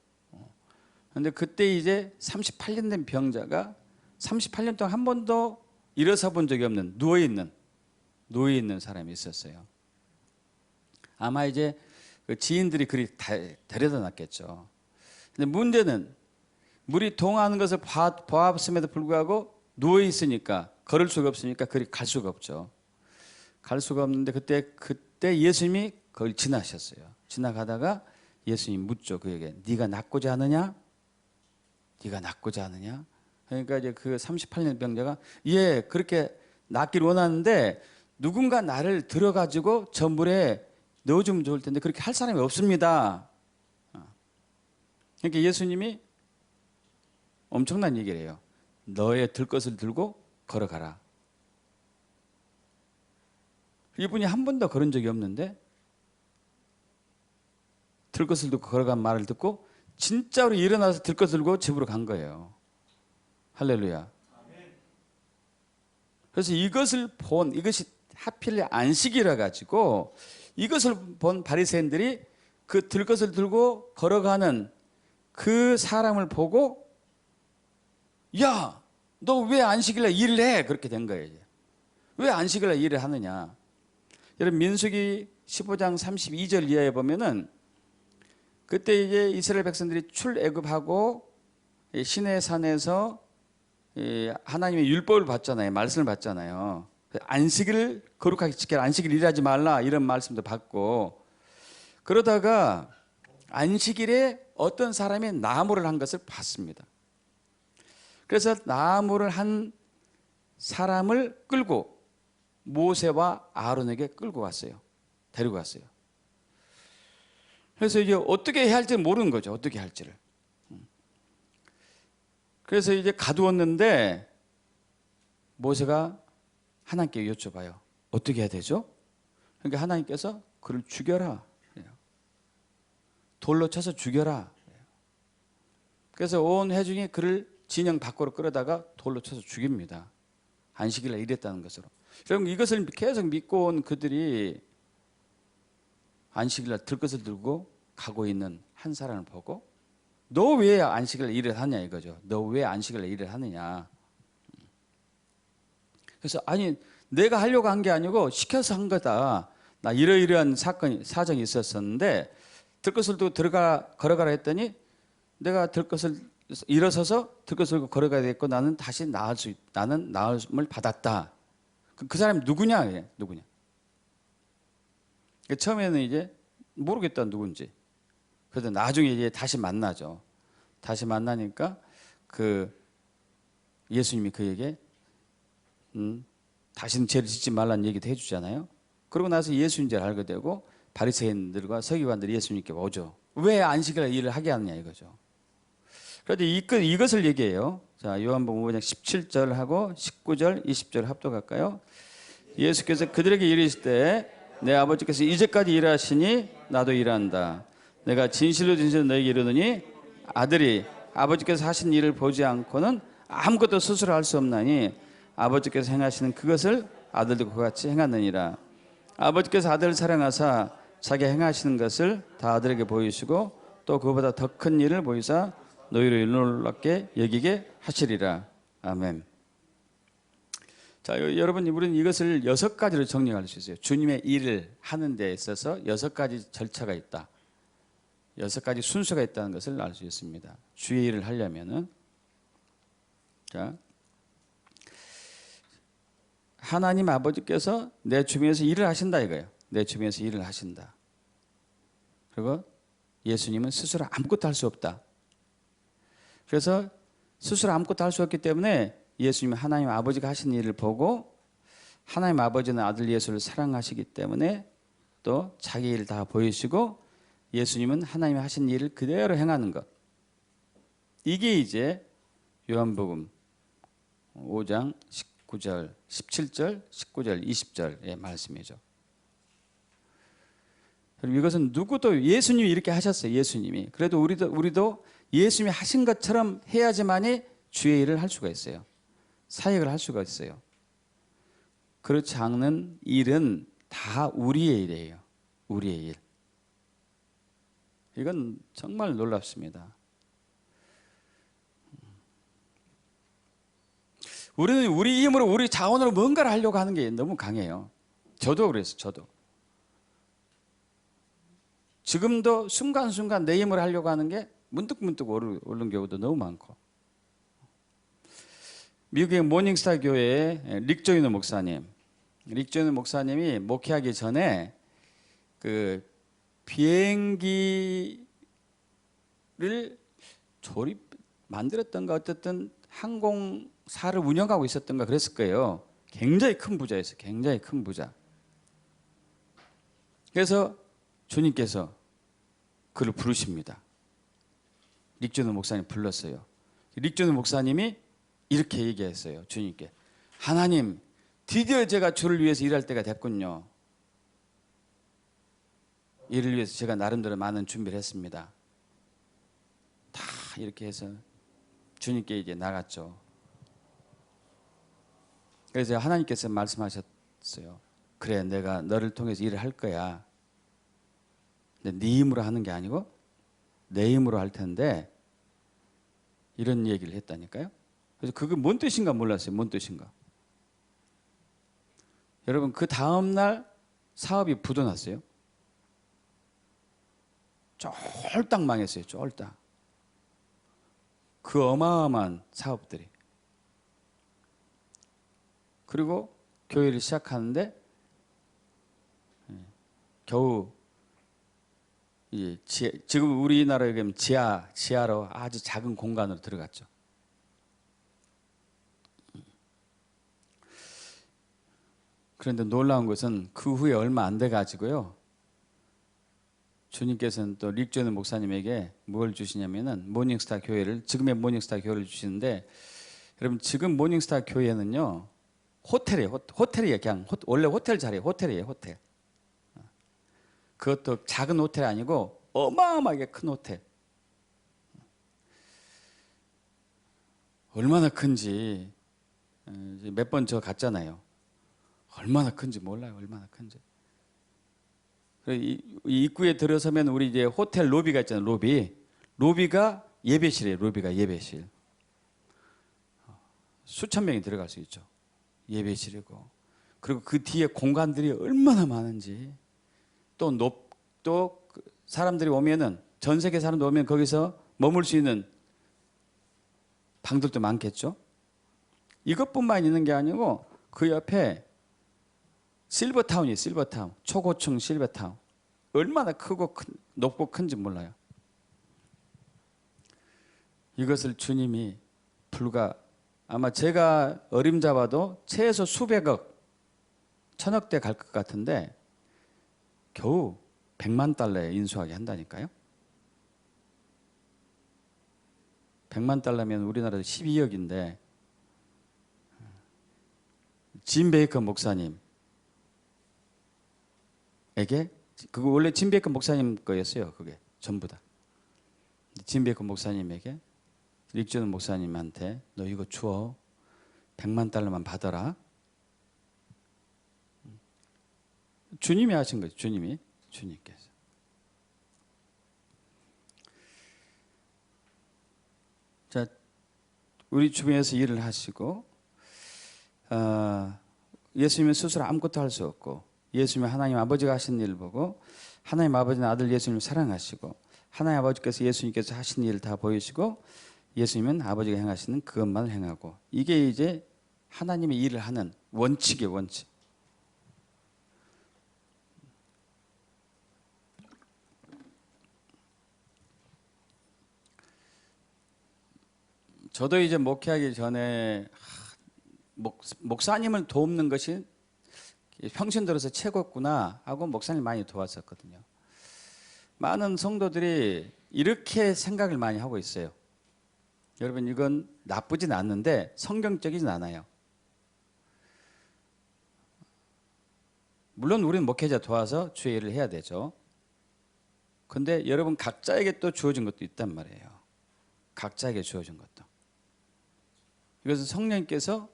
A: 그런데 그때 이제 38년 된 병자가 38년 동안 한 번도 일어서 본 적이 없는 누워 있는 사람이 있었어요. 아마 이제 그 지인들이 그리 데려다 놨겠죠. 근데 문제는 물이 동하는 것을 보았음에도 불구하고 누워 있으니까, 걸을 수가 없으니까 그리 갈 수가 없죠. 갈 수가 없는데 그때 예수님이 거기 지나셨어요. 지나가다가 예수님이 묻죠. 그에게 네가 낫고자 하느냐? 네가 낫고자 하느냐? 그러니까 이제 그 38년 병자가 그렇게 낫기를 원하는데 누군가 나를 들어가지고 저 물에 넣어주면 좋을 텐데 그렇게 할 사람이 없습니다. 그러니까 예수님이 엄청난 얘기를 해요. 너의 들것을 들고 걸어가라. 이분이 한 번도 걸은 적이 없는데 들것을 들고 걸어간 말을 듣고 진짜로 일어나서 들것을 들고 집으로 간 거예요. 할렐루야. 그래서 이것이 하필 안식이라 가지고 이것을 본 바리새인들이 그 들것을 들고 걸어가는 그 사람을 보고 야, 너 왜 안식일날 일을 해? 그렇게 된 거예요. 왜 안식일날 일을 하느냐? 여러분 민수기 15장 32절 이하에 보면은 그때 이제 이스라엘 백성들이 출애굽하고 시내 산에서 하나님의 율법을 받잖아요. 말씀을 받잖아요. 안식일을 거룩하게 지켜라. 안식일 일하지 말라. 이런 말씀도 받고, 그러다가 안식일에 어떤 사람이 나무를 한 것을 봤습니다. 그래서 나무를 한 사람을 끌고 모세와 아론에게 끌고 갔어요. 데리고 갔어요. 그래서 이제 어떻게 해야 할지 모르는 거죠. 어떻게 할지를. 그래서 이제 가두었는데 모세가 하나님께 여쭤봐요. 어떻게 해야 되죠? 그러니까 하나님께서 그를 죽여라. 돌로 쳐서 죽여라. 그래서 온 회중이 그를 진영 밖으로 끌어다가 돌로 쳐서 죽입니다. 안식일날 일했다는 것으로. 여러분 이것을 계속 믿고 온 그들이 안식일날 들것을 들고 가고 있는 한 사람을 보고 너 왜 안식일날 일을 하냐 이거죠. 너 왜 안식일날 일을 하느냐. 그래서 아니 내가 하려고 한 게 아니고 시켜서 한 거다. 나 이러이러한 사정이 있었었는데 들것을 두고 걸어가라 했더니 내가 들것을 일어서서 들것을 걸어가야 되겠고 나는 다시 나는 나음을 받았다. 그 사람이 누구냐? 누구냐? 처음에는 이제 모르겠다 누군지. 그래도 나중에 이제 다시 만나죠. 다시 만나니까 예수님이 그에게 다시는 죄를 짓지 말라는 얘기도 해주잖아요. 그러고 나서 예수인 줄 알게 되고 바리새인들과 서기관들이 예수님께 오죠. 왜 안식일 일을 하게 하느냐 이거죠. 그런데 이것을 얘기해요. 자, 요한복음 5장 17절하고 19절, 20절 합독할까요? 예수께서 그들에게 이르실 때 내 아버지께서 이제까지 일하시니 나도 일한다. 내가 진실로 너에게 이르노니 아들이 아버지께서 하신 일을 보지 않고는 아무것도 스스로 할 수 없나니 아버지께서 행하시는 그것을 아들도 그와 같이 행하느니라. 아버지께서 아들을 사랑하사 자기 행하시는 것을 다 아들에게 보이시고 또 그보다 더 큰 일을 보이사 너희를 놀랍게 여기게 하시리라. 아멘. 자, 여러분, 우리는 이것을 6가지로 정리할 수 있어요. 주님의 일을 하는 데 있어서 6가지 절차가 있다. 6가지 순서가 있다는 것을 알 수 있습니다. 주의 일을 하려면은. 자, 하나님 아버지께서 내 주변에서 일을 하신다 이거예요. 내 주변에서 일을 하신다. 그리고 예수님은 스스로 아무것도 할 수 없다. 그래서 스스로 아무것도 할 수 없기 때문에 예수님은 하나님 아버지가 하신 일을 보고 하나님 아버지는 아들 예수를 사랑하시기 때문에 또 자기 일을 다 보이시고 예수님은 하나님이 하신 일을 그대로 행하는 것. 이게 이제 요한복음 5장 19절, 17절, 19절, 20절의 말씀이죠. 그럼 이것은 누구도 예수님이 이렇게 하셨어요. 예수님이. 그래도 우리도 예수님이 하신 것처럼 해야지만이 주의 일을 할 수가 있어요. 사역을 할 수가 있어요. 그렇지 않는 일은 다 우리의 일이에요. 우리의 일. 이건 정말 놀랍습니다. 우리는 우리 힘으로 우리 자원으로 뭔가를 하려고 하는 게 너무 강해요. 저도 그랬어요. 저도. 지금도 순간순간 내 힘으로 하려고 하는 게 문득문득 오른 경우도 너무 많고. 미국의 모닝스타 교회의 릭 조이너 목사님이 목회하기 전에 그 비행기를 만들었던가 어쨌든 항공사를 운영하고 있었던가 그랬을 거예요. 굉장히 큰 부자였어요. 굉장히 큰 부자. 그래서 주님께서 그를 부르십니다. 릭 조이너 목사님 불렀어요. 릭 조이너 목사님이 이렇게 얘기했어요. 주님께. 하나님, 드디어 제가 주를 위해서 일할 때가 됐군요. 이를 위해서 제가 나름대로 많은 준비를 했습니다. 다 이렇게 해서 주님께 이제 나갔죠. 그래서 하나님께서 말씀하셨어요. 그래, 내가 너를 통해서 일을 할 거야. 근데 네 힘으로 하는 게 아니고 내 힘으로 할 텐데 이런 얘기를 했다니까요. 그래서 그게 뭔 뜻인가 몰랐어요. 뭔 뜻인가. 여러분, 그 다음날 사업이 부도났어요. 쫄딱 망했어요. 쫄딱. 그 어마어마한 사업들이. 그리고 교회를 시작하는데 겨우 이제 지금 우리나라에 가면 지하로 아주 작은 공간으로 들어갔죠. 그런데 놀라운 것은 그 후에 얼마 안 돼 가지고요. 주님께서는 또 릭 조이너 목사님에게 뭘 주시냐면은 모닝스타 교회를, 지금의 모닝스타 교회를 주시는데, 여러분 지금 모닝스타 교회는요 호텔이에요. 호텔이에요. 그냥 원래 호텔 자리예요. 호텔이에요. 호텔. 그것도 작은 호텔이 아니고 어마어마하게 큰 호텔. 얼마나 큰지 몇 번 저 갔잖아요. 얼마나 큰지 몰라요. 얼마나 큰지. 이 입구에 들어서면 우리 이제 호텔 로비가 있잖아요. 로비가 예배실이에요. 로비가 예배실. 수천 명이 들어갈 수 있죠. 예배실이고 그리고 그 뒤에 공간들이 얼마나 많은지, 또 사람들이 오면은, 전 세계 사람들 오면 거기서 머물 수 있는 방들도 많겠죠. 이것뿐만 있는 게 아니고 그 옆에 실버타운이, 실버타운, 초고층 실버타운, 얼마나 크고 높고 큰지 몰라요. 이것을 주님이 불과, 아마 제가 어림잡아도 최소 수백억, 천억대 갈 것 같은데 겨우 100만 달러에 인수하게 한다니까요. 100만 달러면 우리나라도 12억인데 짐 베이커 목사님에게, 그거 원래 짐 베이커 목사님 거였어요. 그게 전부 다. 짐 베이커 목사님에게, 릭존 목사님한테 너 이거 주워, 100만 달러만 받아라. 주님이 하신 거죠. 주님께서. 자, 우리 주변에서 일을 하시고, 예수님은 스스로 아무것도 할 수 없고, 예수님은 하나님 아버지가 하신 일을 보고, 하나님 아버지는 아들 예수님을 사랑하시고, 하나님 아버지께서 예수님께서 하신 일을 다 보이시고, 예수님은 아버지가 행하시는 그것만을 행하고, 이게 이제 하나님의 일을 하는 원칙이에요. 원칙. 저도 이제 목회하기 전에 목사님을 돕는 것이 평신 들어서 최고구나 하고 목사님 많이 도왔었거든요. 많은 성도들이 이렇게 생각을 많이 하고 있어요. 여러분, 이건 나쁘진 않는데 성경적이진 않아요. 물론 우리는 목회자 도와서 주의 일을 해야 되죠. 근데 여러분 각자에게 또 주어진 것도 있단 말이에요. 각자에게 주어진 것도. 이것은 성령님께서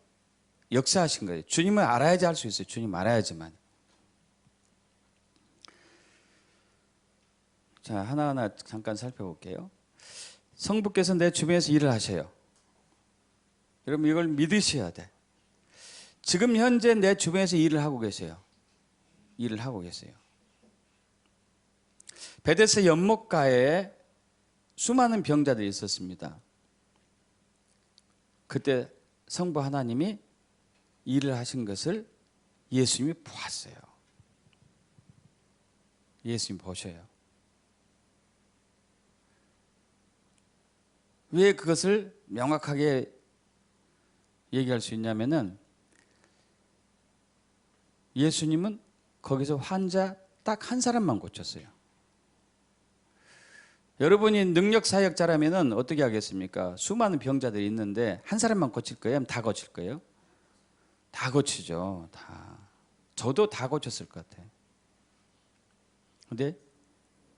A: 역사하신 거예요. 주님을 알아야지 할 수 있어요. 주님 알아야지만. 자, 하나하나 잠깐 살펴볼게요. 성부께서 내 주변에서 일을 하셔요. 여러분 이걸 믿으셔야 돼. 지금 현재 내 주변에서 일을 하고 계세요. 일을 하고 계세요. 베데스다 연못가에 수많은 병자들이 있었습니다. 그때 성부 하나님이 일을 하신 것을 예수님이 보았어요. 예수님 보셔요. 왜 그것을 명확하게 얘기할 수 있냐면은, 예수님은 거기서 환자 딱 한 사람만 고쳤어요. 여러분이 능력 사역자라면은 어떻게 하겠습니까? 수많은 병자들이 있는데 한 사람만 고칠 거예요? 아니면 다 고칠 거예요? 다 고치죠. 다. 저도 다 고쳤을 것 같아요. 근데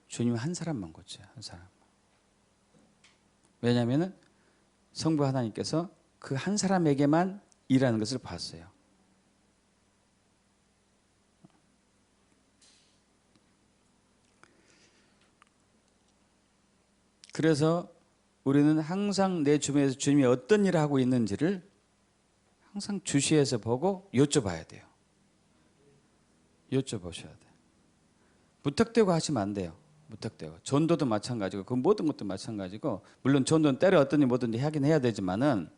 A: 주님은 한 사람만 고쳐요. 한 사람. 왜냐하면 성부 하나님께서 그 한 사람에게만 일하는 것을 봤어요. 그래서 우리는 항상 내 주변에서 주님이 어떤 일을 하고 있는지를 항상 주시해서 보고 여쭤봐야 돼요. 여쭤보셔야 돼요. 무턱대고 하시면 안 돼요. 무턱대고. 전도도 마찬가지고 그 모든 것도 마찬가지고, 물론 전도는 때려 얻든지 뭐든지 하긴 해야 되지만은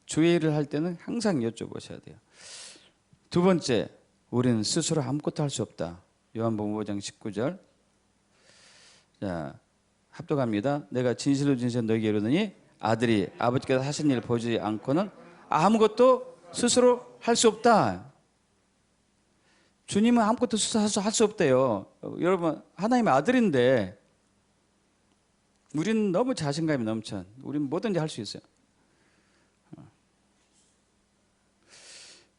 A: 주의 일을 할 때는 항상 여쭤보셔야 돼요. 두 번째, 우리는 스스로 아무것도 할 수 없다. 요한복음 5장 19절. 자, 합독합니다. 내가 진실로 진실로 너에게 이르노니 아들이 아버지께서 하신 일을 보지 않고는 아무것도 스스로 할 수 없다. 주님은 아무것도 스스로 할 수 없대요. 여러분, 하나님의 아들인데 우리는 너무 자신감이 넘쳐. 우리는 뭐든지 할 수 있어요.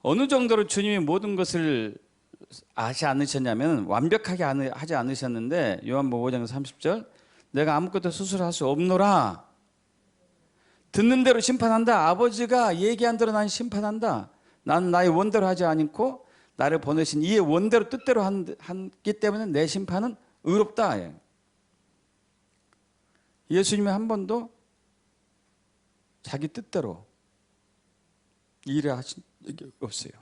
A: 어느 정도로 주님이 모든 것을 아시 않으셨냐면, 완벽하게 하지 않으셨는데, 요한복음 5장 30절, 내가 아무것도 스스로 할 수 없노라. 듣는 대로 심판한다. 아버지가 얘기한 대로 난 심판한다. 나는 나의 원대로 하지 않고 나를 보내신 이의 원대로 뜻대로 하기 때문에 내 심판은 의롭다. 예수님이 한 번도 자기 뜻대로 일을 하신 적이 없어요.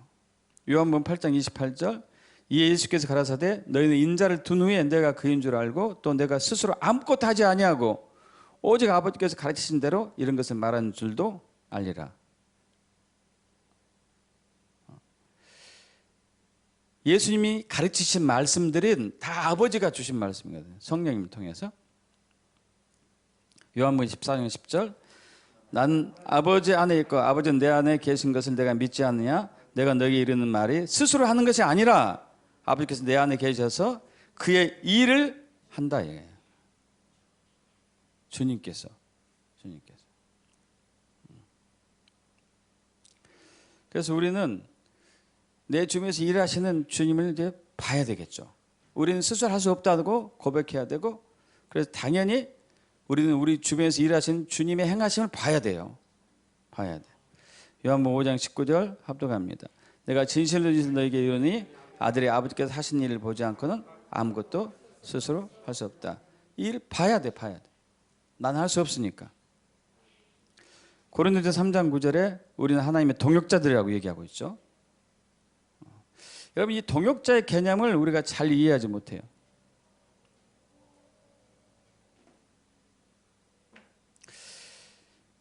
A: 요한복음 8장 28절 이에 예수께서 가라사대 너희는 인자를 둔 후에 내가 그인 줄 알고 또 내가 스스로 아무것도 하지 아니하고 오직 아버지께서 가르치신 대로 이런 것을 말하는 줄도 알리라. 예수님이 가르치신 말씀들은 다 아버지가 주신 말씀이거든요. 성령님을 통해서. 요한복음 14장 10절 난 아버지 안에 있고 아버지는 내 안에 계신 것을 내가 믿지 않느냐? 내가 너에게 이르는 말이 스스로 하는 것이 아니라 아버지께서 내 안에 계셔서 그의 일을 한다. 주님께서. 그래서 우리는 내 주변에서 일하시는 주님을 이제 봐야 되겠죠. 우리는 스스로 할 수 없다고 고백해야 되고, 그래서 당연히 우리는 우리 주변에서 일하시는 주님의 행하심을 봐야 돼요. 봐야 돼. 요한복음 5장 19절 합독합니다. 내가 진실로 너에게 이르노니 아들이 아버지께서 하신 일을 보지 않고는 아무것도 스스로 할 수 없다. 이 일 봐야 돼. 난 할 수 없으니까. 고린도서 3장 9절에 우리는 하나님의 동역자들이라고 얘기하고 있죠. 여러분, 이 동역자의 개념을 우리가 잘 이해하지 못해요.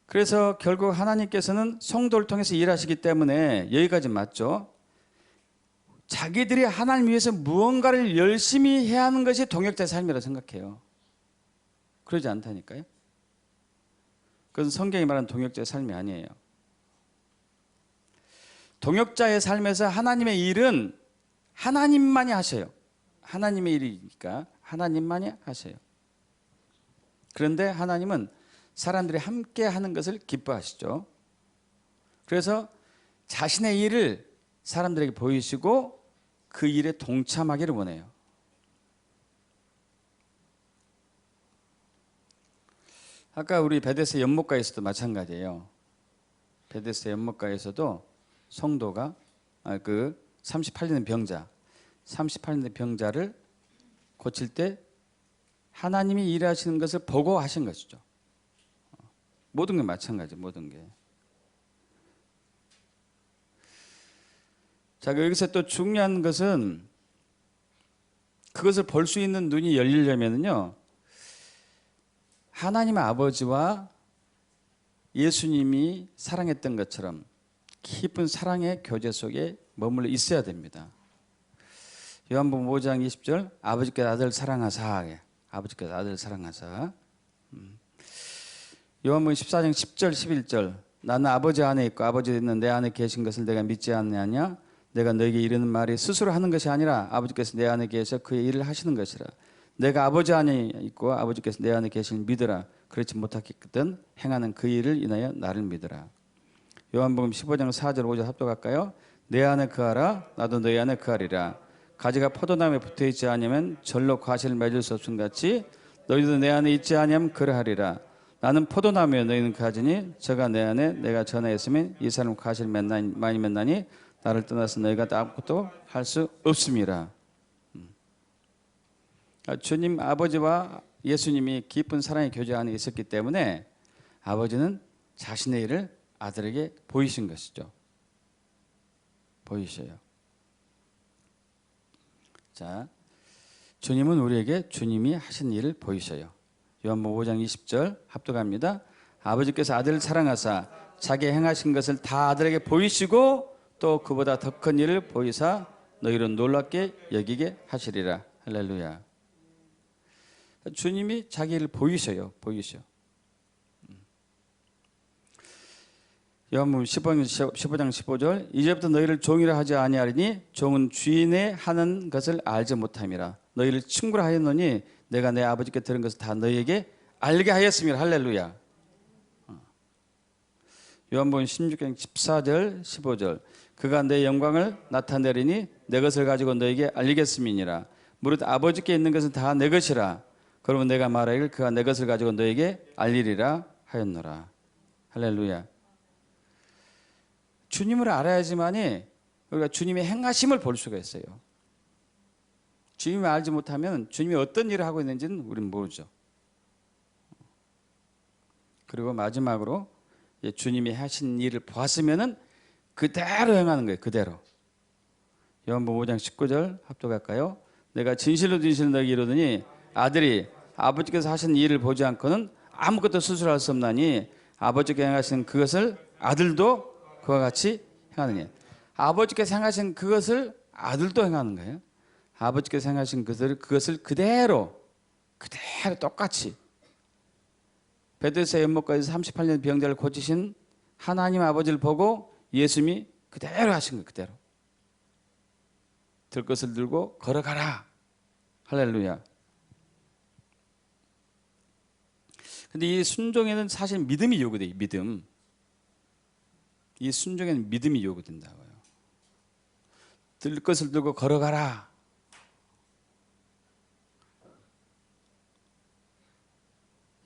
A: 그래서 결국 하나님께서는 성도를 통해서 일하시기 때문에 여기까지 맞죠. 자기들이 하나님 위해서 무언가를 열심히 해야 하는 것이 동역자의 삶이라고 생각해요. 그러지 않다니까요. 그것은 성경이 말하는 동역자의 삶이 아니에요. 동역자의 삶에서 하나님의 일은 하나님만이 하셔요. 하나님의 일이니까 하나님만이 하셔요. 그런데 하나님은 사람들이 함께 하는 것을 기뻐하시죠. 그래서 자신의 일을 사람들에게 보이시고 그 일에 동참하기를 원해요. 아까 우리 베데스다 연못가에서도 마찬가지예요. 베데스다 연못가에서도 성도가 38년 병자를 고칠 때 하나님이 일하시는 것을 보고 하신 것이죠. 모든 게 마찬가지, 모든 게. 자, 여기서 또 중요한 것은 그것을 볼 수 있는 눈이 열리려면요, 하나님의 아버지와 예수님이 사랑했던 것처럼 깊은 사랑의 교제 속에 머물러 있어야 됩니다. 요한복음 5장 20절 아버지께서 아들 사랑하사, 아버지께서 아들 사랑하사. 요한복음 14장 10절 11절 나는 아버지 안에 있고 아버지 있는 내 안에 계신 것을 내가 믿지 않느냐? 내가 너에게 이르는 말이 스스로 하는 것이 아니라 아버지께서 내 안에 계셔 그의 일을 하시는 것이라. 내가 아버지 안에 있고 아버지께서 내 안에 계신 믿으라. 그렇지 못하겠거든 행하는 그 일을 인하여 나를 믿으라. 요한복음 15장 4절 5절 합독할까요? 내 안에 거하라 나도 너희 안에 거하리라. 가지가 포도나무에 붙어있지 아니하면 절로 과실을 맺을 수 없음 같이 너희도 내 안에 있지 아니하면 그러하리라. 나는 포도나무에 너희는 가지니 저가 내 안에 내가 전에 있으면 이 사람 과실 많이 맺나니 나를 떠나서 너희가 아무것도 할 수 없음이라. 주님 아버지와 예수님이 깊은 사랑의 교제 안에 있었기 때문에 아버지는 자신의 일을 아들에게 보이신 것이죠. 보이셔요. 자, 주님은 우리에게 주님이 하신 일을 보이셔요. 요한복음 5장 20절 합독합니다. 아버지께서 아들을 사랑하사 자기 행하신 것을 다 아들에게 보이시고 또 그보다 더 큰 일을 보이사 너희로 놀랍게 여기게 하시리라. 할렐루야. 주님이 자기 일을 보이셔요. 요한복음 15장 15절 이제부터 너희를 종이라 하지 아니하리니 종은 주인의 하는 것을 알지 못함이라. 너희를 친구라 하였노니 내가 내 아버지께 들은 것을 다 너희에게 알게 하였음이라. 할렐루야. 요한복음 16장 14절 15절 그가 내 영광을 나타내리니 내 것을 가지고 너희에게 알리겠음이니라. 무릇 아버지께 있는 것은 다 내 것이라. 그러면 내가 말하기를 그가 내 것을 가지고 너희에게 알리리라 하였노라. 할렐루야. 주님을 알아야지만이 우리가 주님의 행하심을 볼 수가 있어요. 주님을 알지 못하면 주님이 어떤 일을 하고 있는지는 우리는 모르죠. 그리고 마지막으로 주님이 하신 일을 보았으면은 그대로 행하는 거예요. 그대로. 요한복음 5장 19절 합독할까요? 내가 진실로 진실로 너에게 이르노니 아들이 아버지께서 하신 일을 보지 않고는 아무것도 스스로 할 수 없나니 아버지께서 행하신 그것을 아들도 그와 같이 행하느니. 아버지께서 행하신 그것을 아들도 행하는 거예요. 아버지께서 행하신 그것을 그대로 똑같이. 베데스다 연못가에서 38년 병자를 고치신 하나님 아버지를 보고 예수님이 그대로 하신 거예요. 그대로. 들 것을 들고 걸어가라. 할렐루야. 근데 이 순종에는 사실 믿음이 요구돼요. 믿음. 이 순종에는 믿음이 요구된다고요. 들 것을 들고 걸어가라.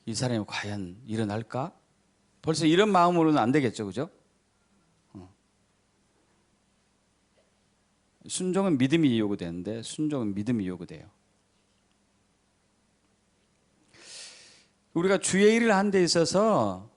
A: 이 사람이 과연 일어날까? 벌써 이런 마음으로는 안 되겠죠. 그죠? 순종은 믿음이 요구되는데 순종은 믿음이 요구돼요. 우리가 주의 일을 하는 데 있어서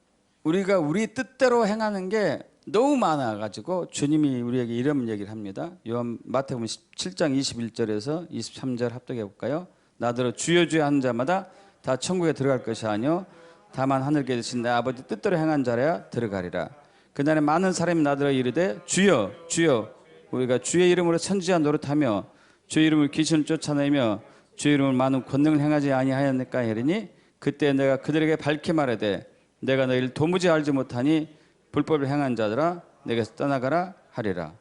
A: 우리가 우리 뜻대로 행하는 게 너무 많아가지고 주님이 우리에게 이런 얘기를 합니다. 마태복음 7장 21절에서 23절 합독해 볼까요? 나더러 주여 주여 하는 자마다 다 천국에 들어갈 것이 아니요 다만 하늘에 계신 내 아버지 뜻대로 행한 자라야 들어가리라. 그날에 많은 사람이 나더러 이르되 주여 주여 우리가 주의 이름으로 선지자 노릇하며 주의 이름으로 귀신을 쫓아내며 주의 이름으로 많은 권능을 행하지 아니하였느까 하리니 그때 내가 그들에게 밝히 말하되 내가 너희를 도무지 알지 못하니 불법을 행한 자들아 내게서 떠나가라 하리라.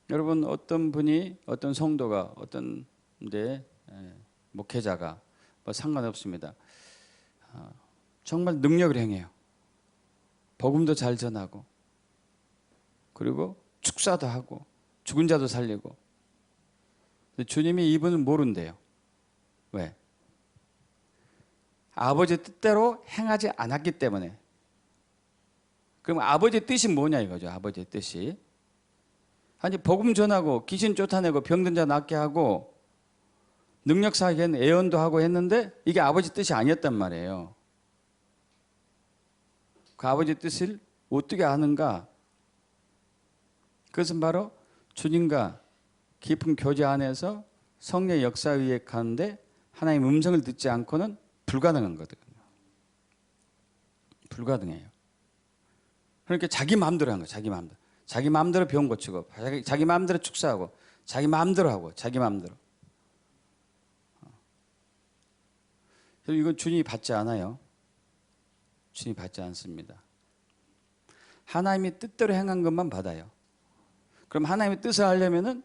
A: 여러분 어떤 분이 어떤 성도가 어떤 이제 목회자가 뭐 상관없습니다. 정말 능력을 행해요. 복음도 잘 전하고 그리고 축사도 하고 죽은 자도 살리고. 주님이 이분은 모른대요. 왜? 아버지 뜻대로 행하지 않았기 때문에. 그럼 아버지 뜻이 뭐냐 이거죠. 아버지 뜻이. 아니 복음 전하고 귀신 쫓아내고 병든 자 낫게 하고 능력사하게 예언도 하고 했는데 이게 아버지 뜻이 아니었단 말이에요. 그 아버지 뜻을 어떻게 아는가? 그것은 바로 주님과 깊은 교제 안에서 성령의 역사에 의해 가는데 하나님의 음성을 듣지 않고는 불가능한 거거든요. 불가능해요. 그러니까 자기 마음대로 하는 거예요. 자기 마음대로. 자기 마음대로 병 고치고 자기 마음대로 축사하고 자기 마음대로 하고 자기 마음대로. 이건 주님이 받지 않아요. 주님이 받지 않습니다. 하나님이 뜻대로 행한 것만 받아요. 그럼 하나님의 뜻을 하려면은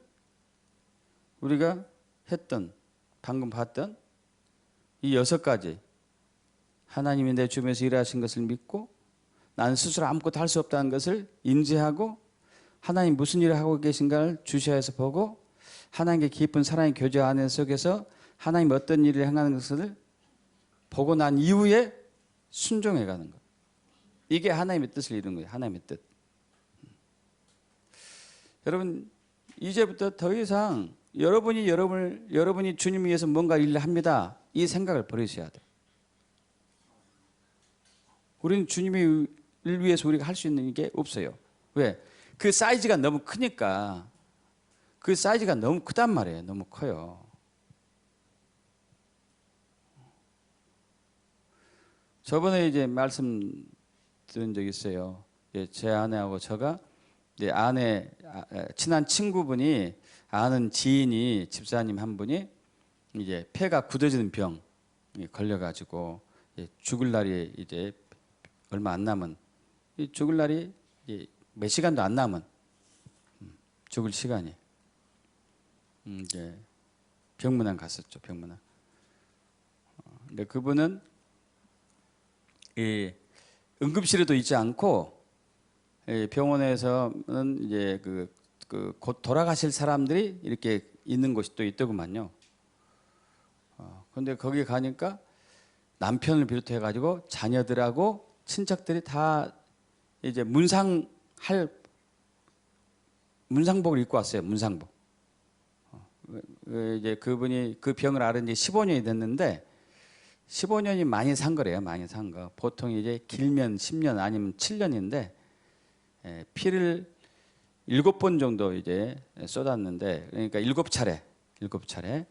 A: 우리가 했던 방금 봤던 이 6가지 하나님이 내 주변에서 일하신 것을 믿고 나는 스스로 아무것도 할 수 없다는 것을 인지하고 하나님 무슨 일을 하고 계신가를 주시하여서 보고 하나님께 깊은 사랑의 교제 안에 속에서 하나님 어떤 일을 행하는 것을 보고 난 이후에 순종해 가는 것. 이게 하나님의 뜻을 이루는 거예요. 하나님의 뜻. 여러분 이제부터 더 이상 여러분이 주님 위해서 뭔가 일을 합니다. 이 생각을 버리셔야 돼요. 우리는 주님의 일 위해서 우리가 할 수 있는 게 없어요. 왜? 그 사이즈가 너무 크니까. 그 사이즈가 너무 크단 말이에요. 너무 커요. 저번에 이제 말씀 드린 적이 있어요. 제 아내하고 제가 이제 아내 친한 친구분이 아는 지인이 집사님 한 분이 이제 폐가 굳어지는 병이 걸려가지고 죽을 날이 이제 얼마 안 남은 죽을 날이 이제 몇 시간도 안 남은 죽을 시간이 이제 병문안 갔었죠. 병문안. 근데 그분은 이 응급실에도 있지 않고 병원에서는 이제 곧 돌아가실 사람들이 이렇게 있는 곳이 또 있더구만요. 근데 거기 가니까 남편을 비롯해 가지고 자녀들하고 친척들이 다 이제 문상복을 입고 왔어요. 문상복. 이제 그분이 그 병을 앓은 지 15년이 됐는데 15년이 많이 산 거래요. 많이 산 거. 보통 이제 길면 10년 아니면 7년인데 피를 7번 정도 이제 쏟았는데, 그러니까 7차례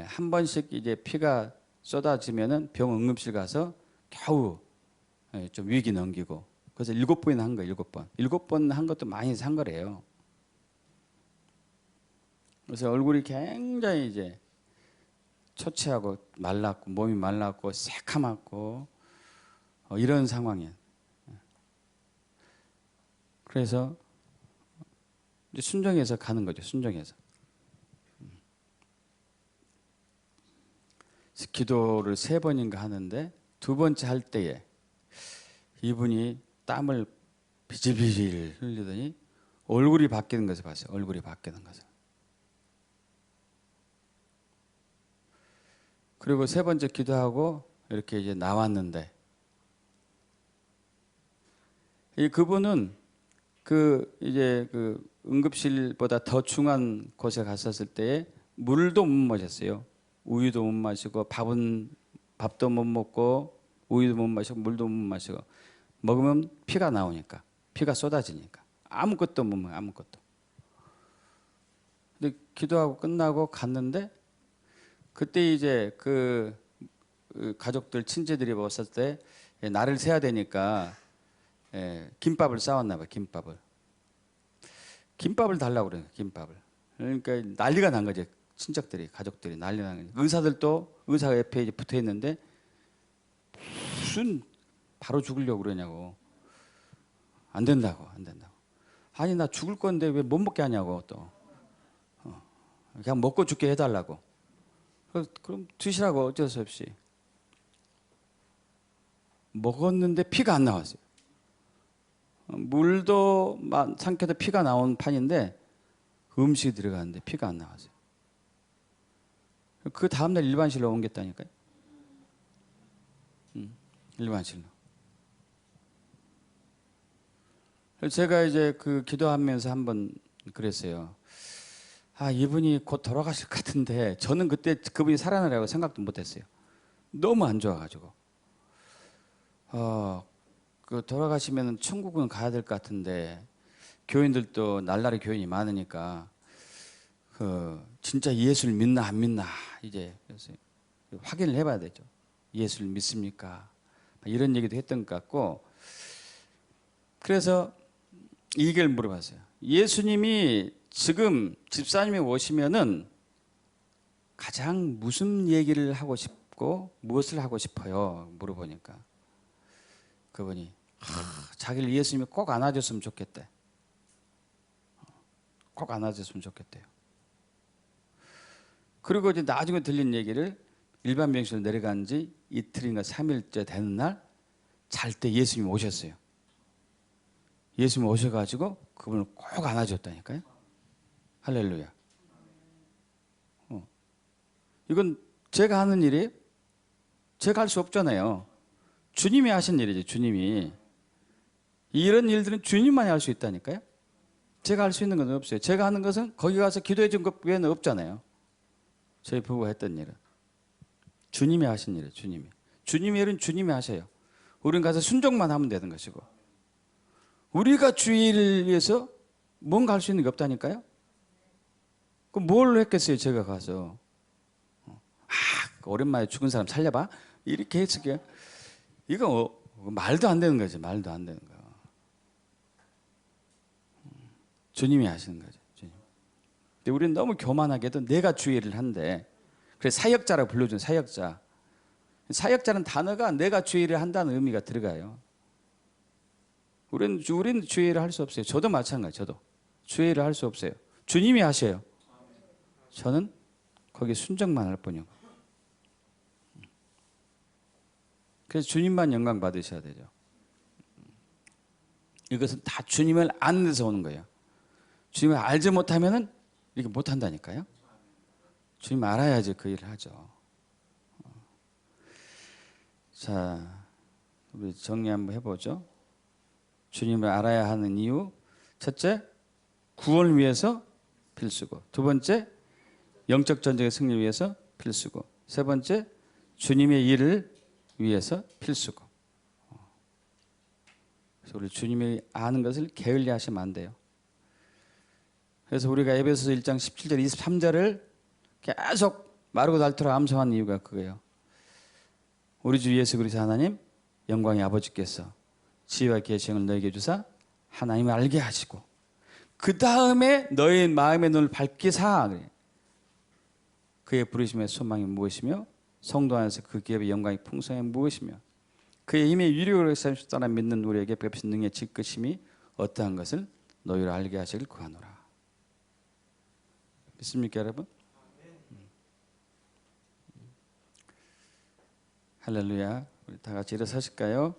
A: 한 번씩 이제 피가 쏟아지면은 병 응급실 가서 겨우 좀 위기 넘기고, 그래서 7번이나 한 거예요. 7번. 7번 한 것도 많이 산 거래요. 그래서 얼굴이 굉장히 이제 초췌하고 말랐고, 몸이 말랐고 새카맣고 이런 상황이에요. 그래서 이제 순종해서 가는 거죠. 순종해서. 기도를 3번인가 하는데 2번째 할 때에 이분이 땀을 비질비질 흘리더니 얼굴이 바뀌는 것을 봤어요. 얼굴이 바뀌는 것을. 그리고 3번째 기도하고 이렇게 이제 나왔는데, 그분은 이제 응급실보다 더 중한 곳에 갔었을 때에 물도 못 마셨어요. 우유도 못 마시고 밥도 못 먹고 우유도 못 마시고 물도 못 마시고, 먹으면 피가 나오니까, 피가 쏟아지니까 아무것도 못 먹어요. 아무것도. 근데 기도하고 끝나고 갔는데, 그때 이제 그 가족들 친지들이 왔을 때 날을 세야 되니까 김밥을 싸왔나 봐요. 김밥을 달라고 그래요. 김밥을. 그러니까 난리가 난 거죠. 친척들이, 가족들이 난리 난 거죠. 의사들도, 의사 옆에 이제 붙어 있는데 무슨 바로 죽으려고 그러냐고. 안 된다고. 아니 나 죽을 건데 왜 못 먹게 하냐고. 또 그냥 먹고 죽게 해달라고. 그럼 드시라고. 어쩔 수 없이 먹었는데 피가 안 나왔어요. 물도 삼켜도 피가 나온 판인데 음식이 들어가는데 피가 안 나왔어요. 그 다음날 일반실로 옮겼다니까요. 일반실로. 제가 이제 기도하면서 한번 그랬어요. 이분이 곧 돌아가실 것 같은데, 저는 그때 그분이 살아나라고 생각도 못했어요. 너무 안 좋아가지고. 돌아가시면 천국은 가야 될 것 같은데, 교인들도 날라리 교인이 많으니까 진짜 예수를 믿나 안 믿나 이제 그래서 확인을 해봐야 되죠. 예수를 믿습니까? 이런 얘기도 했던 것 같고, 그래서 이걸 물어봤어요. 예수님이 지금 집사님이 오시면은 가장 무슨 얘기를 하고 싶고 무엇을 하고 싶어요? 물어보니까 그분이 자기를 예수님이 꼭 안아줬으면 좋겠대. 꼭 안아줬으면 좋겠대요. 그리고 이제 나중에 들린 얘기를, 일반 병실로 내려간 지 이틀인가 3일째 되는 날 잘 때 예수님이 오셨어요. 예수님이 오셔가지고 그분을 꼭 안아줬다니까요. 할렐루야. 이건 제가 하는 일이에요? 제가 할 수 없잖아요. 주님이 하신 일이죠. 주님이. 이런 일들은 주님만이 할 수 있다니까요. 제가 할 수 있는 건 없어요. 제가 하는 것은 거기 가서 기도해 준 것 외에는 없잖아요. 저희 부부가 했던 일은 주님이 하신 일이에요. 주님의 일은 주님이 하셔요. 우리는 가서 순종만 하면 되는 것이고, 우리가 주의를 위해서 뭔가 할 수 있는 게 없다니까요. 그럼 뭘 했겠어요? 제가 가서 오랜만에 죽은 사람 살려봐 이렇게 했을게요. 이거 말도 안 되는 거죠. 말도 안 되는 거. 주님이 하시는 거죠. 주님. 근데 우리는 너무 교만하게도 내가 주의를 한데, 그래서 사역자라고 불러준 사역자. 사역자는 단어가 내가 주의를 한다는 의미가 들어가요. 우리는 주의를 할 수 없어요. 저도 마찬가지. 저도 주의를 할 수 없어요. 주님이 하셔요. 저는 거기 순종만 할 뿐이고. 그래서 주님만 영광 받으셔야 되죠. 이것은 다 주님을 아는 데서 오는 거예요. 주님을 알지 못하면은 이렇게 못 한다니까요. 주님 알아야지 그 일을 하죠. 자, 우리 정리 한번 해보죠. 주님을 알아야 하는 이유. 첫째, 구원을 위해서 필수고. 두 번째, 영적 전쟁의 승리를 위해서 필수고. 세 번째, 주님의 일을 위해서 필수고. 그래서 우리 주님이 아는 것을 게을리 하시면 안 돼요. 그래서 우리가 에베소서 1장 17절 23절을 계속 마르고 닳도록 암송한 이유가 그거예요. 우리 주 예수 그리스도 하나님 영광의 아버지께서 지혜와 계시를 너에게 주사 하나님을 알게 하시고 그 다음에 너의 마음의 눈을 밝히사 그래. 그의 부르심의 소망이 무엇이며 성도 안에서 그 기업의 영광이 풍성이 무엇이며 그의 힘의 유력으로 따라 믿는 우리에게 베푸신 능의 지극심이 어떠한 것을 너희로 알게 하시길 구하노라. 믿습니까 여러분? 할렐루야. 우리 다 같이 일어서실까요?